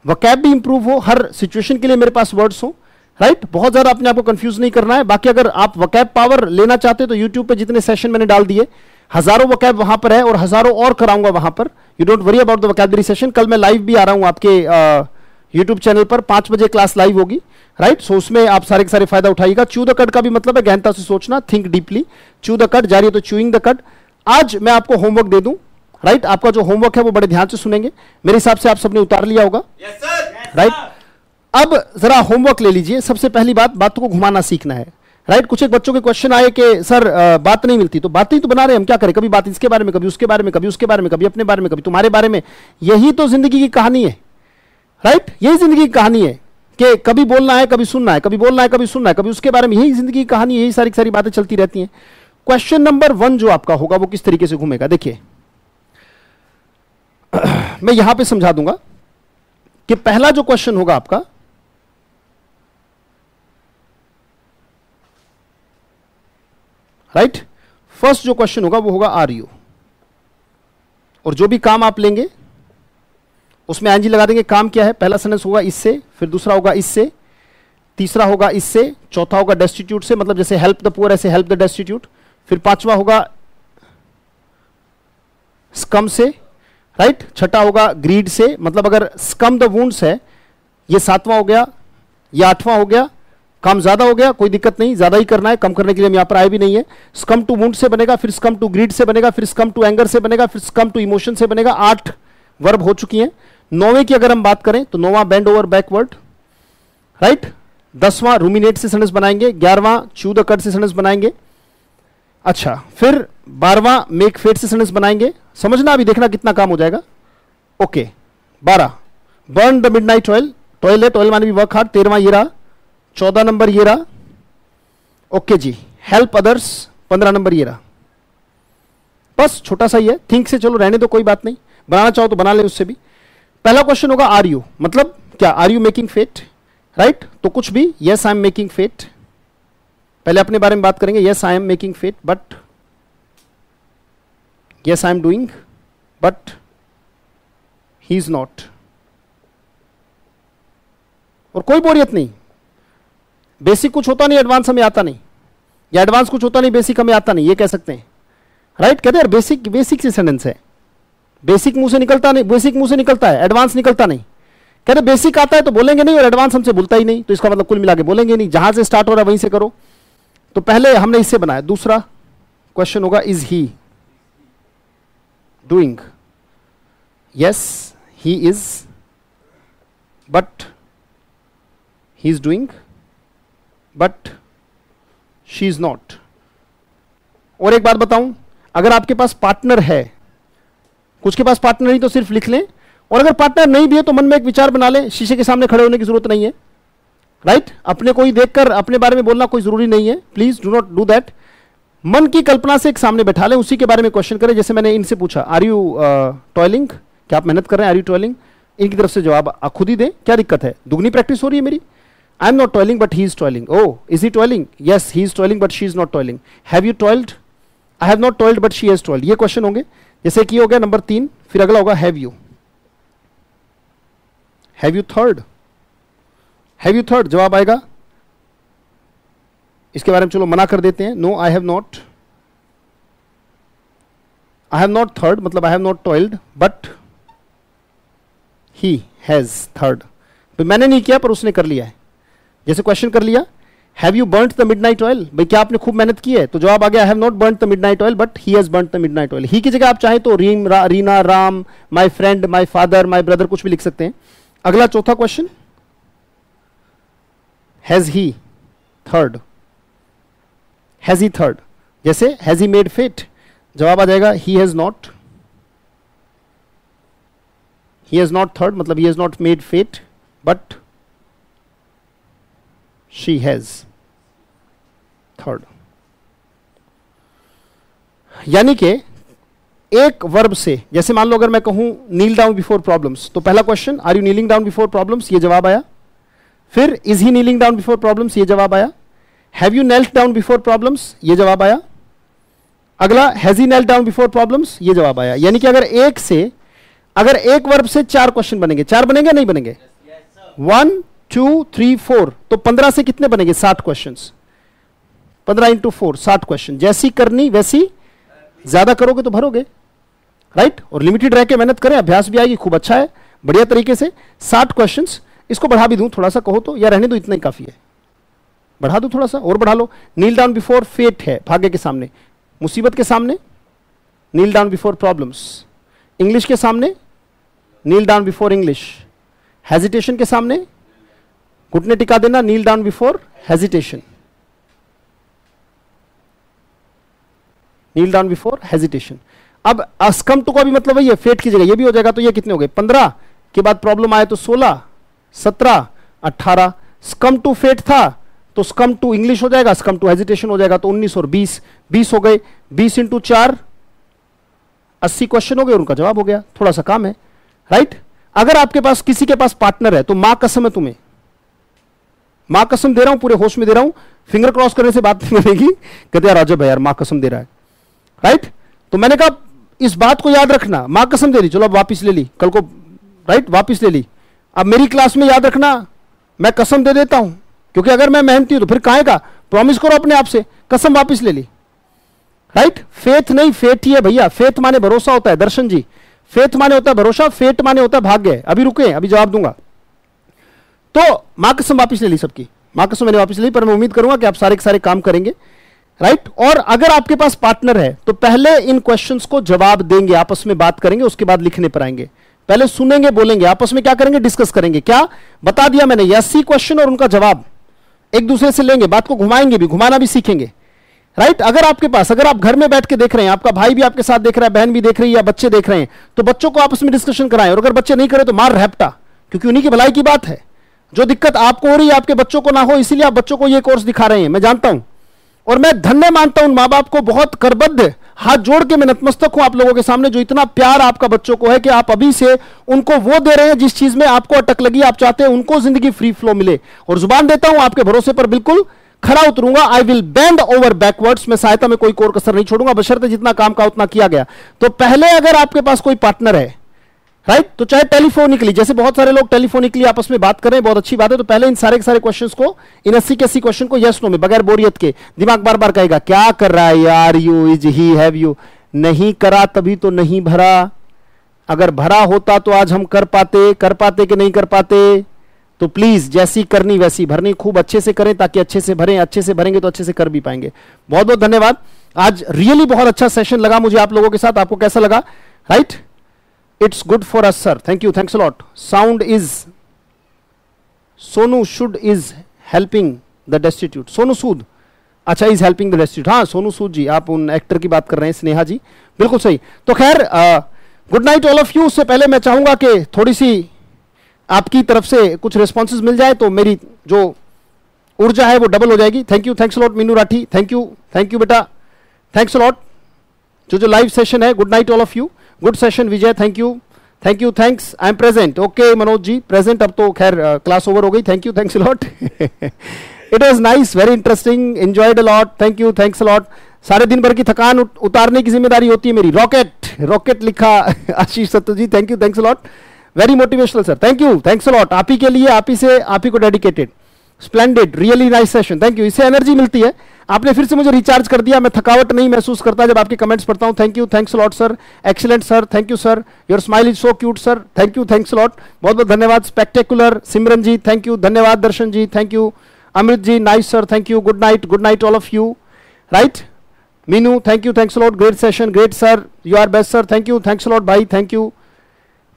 [SPEAKER 1] वोकैब भी इंप्रूव हो, हर सिचुएशन के लिए मेरे पास वर्ड्स हो, राइट, बहुत ज्यादा अपने आपको कंफ्यूज नहीं करना है। बाकी अगर आप वोकैब पावर लेना चाहते हैं तो यूट्यूब पे जितने सेशन मैंने डाल दिए, हजारों वोकैब वहां पर है और हजारों और कराऊंगा वहां पर, you don't worry about the vocabulary session. कल मैं लाइव भी आ रहा हूं आपके यूट्यूब चैनल पर, 5 बजे क्लास लाइव होगी, राइट, सो उसमें आप सारे के सारे फायदा उठाइएगा। च्यू द कड का भी मतलब है गहनता से सोचना, थिंक डीपली, च्यू द कड, जारी है तो च्यूइंग द कड। आज मैं आपको होमवर्क दे दूं, राइट, आपका जो होमवर्क है वो बड़े ध्यान से सुनेंगे, मेरे हिसाब से आप सबने उतार लिया होगा, राइट। अब जरा होमवर्क ले लीजिए। सबसे पहली बात को घुमाना सीखना है, राइट। कुछ एक बच्चों के क्वेश्चन आए कि सर बात नहीं मिलती, तो बातें ही तो बना रहे हैं, हम क्या करें, कभी बात इसके बारे में, कभी उसके बारे में, कभी उसके बारे में, कभी अपने बारे में, कभी तुम्हारे बारे में। यही तो जिंदगी की कहानी है, राइट, यही जिंदगी की कहानी है कि कभी बोलना है, कभी सुनना है, कभी बोलना है, कभी सुनना है, कभी उसके बारे में, यही जिंदगी की कहानी है, यही सारी सारी बातें चलती रहती हैं। क्वेश्चन नंबर 1 जो आपका होगा वो किस तरीके से घूमेगा, देखिए मैं यहां पे समझा दूंगा कि पहला जो क्वेश्चन होगा आपका, राइट, फर्स्ट जो क्वेश्चन होगा वो होगा आर यू, और जो भी काम आप लेंगे उसमें आईएनजी लगा देंगे। काम क्या है, पहला सेंटेंस होगा इससे, फिर दूसरा होगा इससे, तीसरा होगा इससे, चौथा होगा डेस्टिट्यूट से, मतलब जैसे हेल्प द पुअर ऐसे हेल्प द डेस्टिट्यूट, फिर पांचवा होगा स्कम से, राइट, छठा होगा ग्रीड से, मतलब अगर स्कम द वुंड्स है ये 7वां हो गया, ये 8वां हो गया, काम ज्यादा हो गया, कोई दिक्कत नहीं, ज्यादा ही करना है, कम करने के लिए हम यहां पर आए भी नहीं है। स्कम टू वुंड से बनेगा, फिर स्कम टू ग्रीड से बनेगा, फिर स्कम टू एंगर से बनेगा, फिर स्कम टू इमोशन से बनेगा। 8 वर्ब हो चुकी हैं। 9वें की अगर हम बात करें तो 9वां बेंड ओवर बैकवर्ड, राइट। 10वां रूमिनेट से सेंटेंस बनाएंगे। 11वां च्यू द कड से सेंटेंस बनाएंगे। अच्छा, फिर 12वां मेक फेट से सेंटेंस बनाएंगे। समझना, अभी देखना कितना काम हो जाएगा। Okay, 12 burn the midnight oil, toil है, टॉयल माने भी वर्क हार्ड। 13वां ये रहा। 14 नंबर ये रहा। ओके जी, हेल्प अदर्स 15 नंबर ये रहा। बस छोटा सा ही है, थिंक से चलो रहने दो, कोई बात नहीं, बनाना चाहो तो बना ले उससे भी। पहला क्वेश्चन होगा आर यू, मतलब क्या, are you making fate, right. तो कुछ भी, yes I am making fate. पहले अपने बारे में बात करेंगे, yes I am making fate but, yes I am doing but he is not. और कोई बोरियत नहीं, बेसिक कुछ होता नहीं एडवांस हमें आता नहीं, या एडवांस कुछ होता नहीं बेसिक हमें आता नहीं, ये कह सकते हैं, राइट। कहते हैं बेसिक, बेसिक से सेंटेंस है, बेसिक मुंह से निकलता नहीं, बेसिक मुंह से निकलता है, एडवांस निकलता नहीं। कहते बेसिक आता है तो बोलेंगे नहीं, और एडवांस हमसे बोलता ही नहीं, तो इसका मतलब कुल मिला के बोलेंगे नहीं। जहां से स्टार्ट हो रहा है वहीं से करो। तो पहले हमने इससे बनाया। दूसरा क्वेश्चन होगा is he doing, yes he is but he is doing but she is not. और एक बात बताऊं, अगर आपके पास पार्टनर है, कुछ के पास पार्टनर नहीं तो सिर्फ लिख लें, और अगर पार्टनर नहीं भी है तो मन में एक विचार बना लें। शीशे के सामने खड़े होने की जरूरत नहीं है, राइट। अपने को ही देखकर अपने बारे में बोलना कोई जरूरी नहीं है, please do not do that. मन की कल्पना से एक सामने बैठा लें, उसी के बारे में क्वेश्चन करें। जैसे मैंने इनसे पूछा, आर यू टॉयलिंग, क्या आप मेहनत कर रहे हैं, आर यू टॉयलिंग। इनकी तरफ से जवाब खुद ही दें, क्या दिक्कत है, दुगनी प्रैक्टिस हो रही है मेरी। I am not toiling but he is toiling. Oh is he toiling, yes he is toiling but she is not toiling. Have you toiled, I have not toiled but she has toiled. ये question होंगे। जैसे कि हो गया number 3, फिर अगला होगा have you. Have you third, have you third जवाब आएगा। इसके बारे में चलो मना कर देते हैं, no I have not, I have not third मतलब I have not toiled but he has third. तो मैंने नहीं किया पर उसने कर लिया है। जैसे क्वेश्चन कर लिया, have you burnt the midnight oil, भाई क्या आपने खूब मेहनत की है, तो जवाब आ गया I have not burnt the midnight oil but he has burnt the midnight oil. He की जगह आप चाहें तो Reena, Ram, my friend, my father, my brother कुछ भी लिख सकते हैं। अगला चौथा question, has he third, has he third. जैसे हैज ही मेड फेट, जवाब आ जाएगा he has not, he has not third मतलब he has not made fate but she has third. यानी कि एक वर्ब से, जैसे मान लो अगर मैं कहूं नील डाउन बिफोर प्रॉब्लम्स, तो पहला question are you kneeling down before problems, ये जवाब आया। फिर is he kneeling down before problems, ये जवाब आया। Have you knelt down before problems, ये जवाब आया। अगला has he knelt down before problems, ये जवाब आया। यानी कि अगर एक वर्ब से 4 क्वेश्चन बनेंगे, 4 बनेंगे नहीं बनेंगे, 1 2 3 4, तो 15 से कितने बनेंगे, 60 क्वेश्चन। 15 into 4 60 question. जैसी करनी वैसी, ज्यादा करोगे तो भरोगे, राइट। और लिमिटेड रह के मेहनत करें, अभ्यास भी आएगी, खूब अच्छा है, बढ़िया तरीके से 60 क्वेश्चन। इसको बढ़ा भी दूं थोड़ा सा कहो तो, या रहने दो इतना ही काफी है, बढ़ा दो थोड़ा सा और बढ़ा लो। नील डाउन बिफोर फेट है, भाग्य के सामने, मुसीबत के सामने नील डाउन बिफोर प्रॉब्लम्स, इंग्लिश के सामने नील डाउन बिफोर इंग्लिश, हेजिटेशन के सामने घुटने टिका देना, नील डाउन बिफोर हेजिटेशन, नील डाउन बिफोर हेजिटेशन। अब अस्कम टू का भी मतलब वही है, फेट की जगह ये भी हो जाएगा, तो ये कितने हो गए, 15 के बाद प्रॉब्लम आए तो 16 17 18। स्कम टू फेट था तो स्कम टू इंग्लिश हो जाएगा, स्कम टू हेजिटेशन हो जाएगा, तो 19 और 20 हो गए। 20 इंटू 4 80 क्वेश्चन हो गए, उनका जवाब हो गया। थोड़ा सा काम है, राइट। अगर आपके पास किसी के पास पार्टनर है तो मां कसम है तुम्हें, मां कसम दे रहा हूं, पूरे होश में दे रहा हूं, फिंगर क्रॉस करने से बात नहीं बनेगी। कहते यार राजब है यार, मां कसम दे रहा है, राइट। तो मैंने कहा इस बात को याद रखना, मां कसम दे रही, चलो अब वापिस ले ली, कल को राइट वापिस ले ली। अब मेरी क्लास में याद रखना, मैं कसम दे देता हूं, क्योंकि अगर मैं मेहनती हूं तो फिर काहे का, प्रॉमिस करो अपने आप से, कसम वापिस ले ली, राइट। फेथ नहीं, फेट ही है भैया, फेथ माने भरोसा होता है, दर्शन जी, फेथ माने होता है भरोसा, फेट माने होता है भाग्य। अभी रुके, अभी जवाब दूंगा। तो मां कसम वापिस ले ली सबकी, मां कसम मैंने वापस ली, पर मैं उम्मीद करूंगा कि आप सारे के सारे काम करेंगे, राइट। और अगर आपके पास पार्टनर है तो पहले इन क्वेश्चंस को जवाब देंगे, आपस में बात करेंगे, उसके बाद लिखने पर आएंगे। पहले सुनेंगे, बोलेंगे, आपस में क्या करेंगे, डिस्कस करेंगे। क्या बता दिया मैंने, यस सी क्वेश्चन और उनका जवाब एक दूसरे से लेंगे, बात को घुमाएंगे भी, घुमाना भी सीखेंगे, राइट। अगर आपके पास, अगर आप घर में बैठ के देख रहे हैं, आपका भाई भी आपके साथ देख रहा है, बहन भी देख रही है, या बच्चे देख रहे हैं, तो बच्चों को आपस में डिस्कशन कराएं। और अगर बच्चे नहीं करें तो मार रैप्टा, क्योंकि उन्हीं की भलाई की बात है। जो दिक्कत आपको हो रही है आपके बच्चों को ना हो, इसीलिए आप बच्चों को ये कोर्स दिखा रहे हैं, मैं जानता हूं। और मैं धन्य मानता हूं मां बाप को, बहुत करबद्ध हाथ जोड़ के मैं नतमस्तक हूं आप लोगों के सामने, जो इतना प्यार आपका बच्चों को है कि आप अभी से उनको वो दे रहे हैं जिस चीज में आपको अटक लगी, आप चाहते हैं उनको जिंदगी फ्री फ्लो मिले। और जुबान देता हूं, आपके भरोसे पर बिल्कुल खरा उतरूंगा। I will bend over backwards, मैं सहायता में कोई कोर कसर नहीं छोड़ूंगा, बशर्ते जितना काम का उतना किया गया। तो पहले अगर आपके पास कोई पार्टनर है, राइट, तो चाहे टेलीफोनिकली, जैसे बहुत सारे लोग टेलीफोनिकली आपस में बात करें, बहुत अच्छी बात है, तो पहले इन सारे के सारे क्वेश्चंस को, इन 80 के 80 क्वेश्चन को यस नो में, बगैर बोरियत के, दिमाग बार बार कहेगा क्या कर रहा है यार, you is he, have you, नहीं करा तभी तो नहीं भरा, अगर भरा होता तो आज हम कर पाते कि नहीं कर पाते। तो प्लीज जैसी करनी वैसी भरनी, खूब अच्छे से करें ताकि अच्छे से भरें, अच्छे से भरेंगे तो अच्छे से कर भी पाएंगे। बहुत बहुत धन्यवाद, आज रियली बहुत अच्छा सेशन लगा मुझे आप लोगों के साथ। आपको कैसा लगा, right? It's good for us sir, thank you, thanks a lot. Sound is Sonu Sood is helping the destitute, Sonu Sood, अच्छा, इज हेल्पिंग द डेस्टिट्यूट, हाँ सोनू सूद जी, आप उन एक्टर की बात कर रहे हैं, स्नेहा जी, बिल्कुल सही। तो खैर good night all of you. उससे पहले मैं चाहूंगा कि थोड़ी सी आपकी तरफ से कुछ रिस्पॉन्सेज मिल जाए तो मेरी जो ऊर्जा है वो डबल हो जाएगी। Thank you, thanks lot Meenu Rathi, thank you बेटा, थैंक्स लॉट। जो लाइव सेशन है, good night all of you, good session Vijay, thank you, thanks, I am present, okay Manoj ji present, अब तो खैर क्लास ओवर हो गई, thank you, thanks lot. It was nice, very interesting, enjoyed a lot, thank you, thanks lot. सारे दिन भर की थकान उतारने की जिम्मेदारी होती है मेरी। रॉकेट लिखा Ashish Sattu ji, thank you, thanks lot, very motivational sir, thank you, thanks lot. आप ही के लिए, आप ही को dedicated, splendid, really nice session, thank you. इससे एनर्जी मिलती है, आपने फिर से मुझे रिचार्ज कर दिया, मैं थकावट नहीं महसूस करता जब आपके कमेंट्स पढ़ता हूं। Thank you, thanks lot sir, excellent sir, thank you sir, your smile is so cute sir, thank you, thanks lot, बहुत बहुत धन्यवाद। Spectacular Simran ji, thank you, धन्यवाद। Darshan ji, thank you. Amrit ji, nice sir, thank you, good night all of you, right. Meenu, thank you, thanks lot, great session, great sir, you are best sir, thank you, thanks lot भाई, thank you.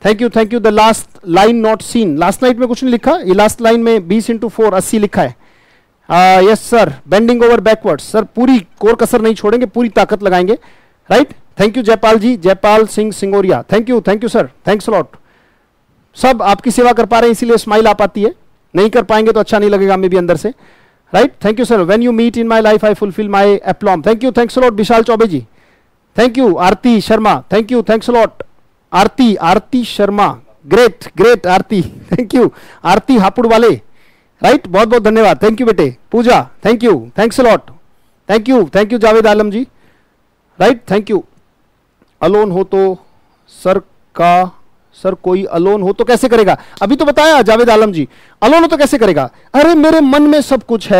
[SPEAKER 1] The last line not seen, last night में कुछ नहीं लिखा, ये last line में 20x4 80 लिखा है। Yes sir, bending over backwards sir, पूरी कोर कसर नहीं छोड़ेंगे, पूरी ताकत लगाएंगे, right. Thank you Jaipal ji, Jaipal Singh Singoria, thank you sir, thanks lot. सब आपकी सेवा कर पा रहे हैं इसीलिए स्माइल आ पाती है, नहीं कर पाएंगे तो अच्छा नहीं लगेगा हमें भी अंदर से, right. Thank you sir, when you meet in my life I fulfil my aplomb, thank you, thanks lot. Vishal Chaubey ji, thank you. Aarti Sharma, thank you, thanks lot. Aarti Sharma, great Aarti, thank you. Aarti Hapur वाले, राइट, बहुत बहुत धन्यवाद, थैंक यू बेटे। Pooja, thank you, thanks lot, thank you Javed Alam ji, right, thank you. Alone हो तो sir कोई alone हो तो कैसे करेगा, अभी तो बताया जावेद आलम जी, अलोन हो तो कैसे करेगा। अरे मेरे मन में सब कुछ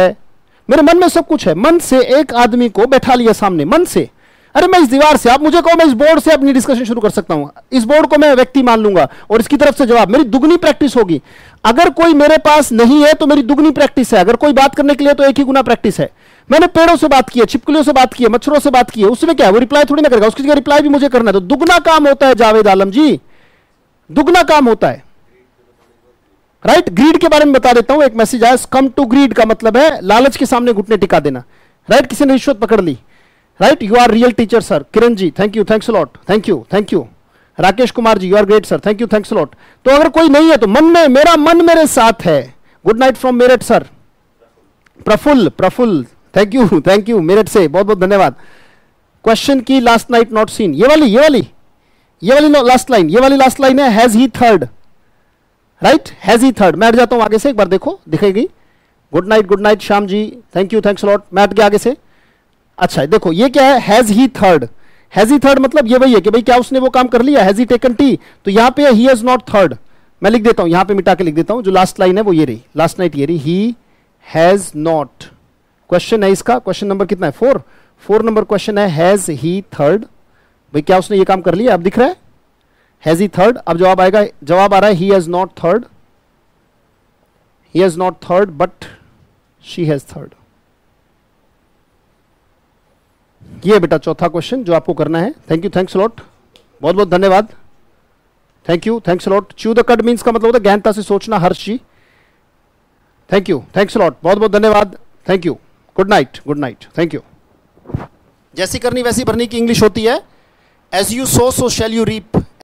[SPEAKER 1] है, मन से एक आदमी को बैठा लिया सामने, मन से। अरे मैं इस दीवार से, आप मुझे कहो मैं इस बोर्ड से अपनी डिस्कशन शुरू कर सकता हूं, इस बोर्ड को मैं व्यक्ति मान लूंगा और इसकी तरफ से जवाब, मेरी दुगनी प्रैक्टिस होगी। अगर कोई मेरे पास नहीं है तो मेरी दुगनी प्रैक्टिस है, अगर कोई बात करने के लिए तो एक ही गुना प्रैक्टिस है। मैंने पेड़ों से बात की है, छिपकलियों से बात की है, मच्छरों से बात की है, उसमें क्या है, वो रिप्लाई थोड़ी ना करेगा, उसकी जगह रिप्लाई भी मुझे करना है, तो दुगना काम होता है जावेद आलम जी, दुगना काम होता है, राइट। ग्रीड के बारे में बता देता हूं, एक मैसेज आया, कम टू ग्रीड का मतलब है लालच के सामने घुटने टिका देना, राइट। किसी ने रिश्वत पकड़ ली, right. You are real teacher sir, Kiran ji, thank you, thanks lot, thank you. Rakesh Kumar ji, you are great sir, thank you, thanks lot. तो अगर कोई नहीं है तो मेरा मन मेरे साथ है। Good night from Meerut sir, Praful, thank you Meerut से, बहुत बहुत धन्यवाद। क्वेश्चन की लास्ट नाइट नॉट सीन, ये वाली लास्ट लाइन है, has he third, right, has he third. मैं हट जाता हूं आगे से, एक बार देखो दिखेगी। Good night Shyam ji, thank you, thanks lot. मैं हट गया आगे से, अच्छा देखो ये क्या है, हैज ही थर्ड मतलब ये वही है कि भाई क्या उसने वो काम कर लिया, हैज ही टेकन टी, तो यहां पे ही हैज नॉट थर्ड। मैं लिख देता हूं, यहां पे मिटा के लिख देता हूं, जो लास्ट लाइन है वो ये रही, लास्ट नाइट ये रही, ही हैज नॉट। क्वेश्चन है इसका, क्वेश्चन नंबर कितना है, 4 नंबर क्वेश्चन है, हैज ही थर्ड, भाई क्या उसने ये काम कर लिया, अब दिख रहा है हैज ही थर्ड। अब जवाब आएगा, जवाब आ रहा है he has not third but she has third. ये बेटा चौथा क्वेश्चन जो आपको करना है। थैंक यू, थैंक्स लॉट, बहुत बहुत धन्यवाद। Thank you, thanks lot. Chew the cud means का मतलब होता है गहनता से सोचना, Harsh ji. Thank you, thanks lot, बहुत बहुत धन्यवाद। Thank you, good night, good night, thank you. जैसी करनी वैसी भरनी की इंग्लिश होती है, as you sow shall you reap.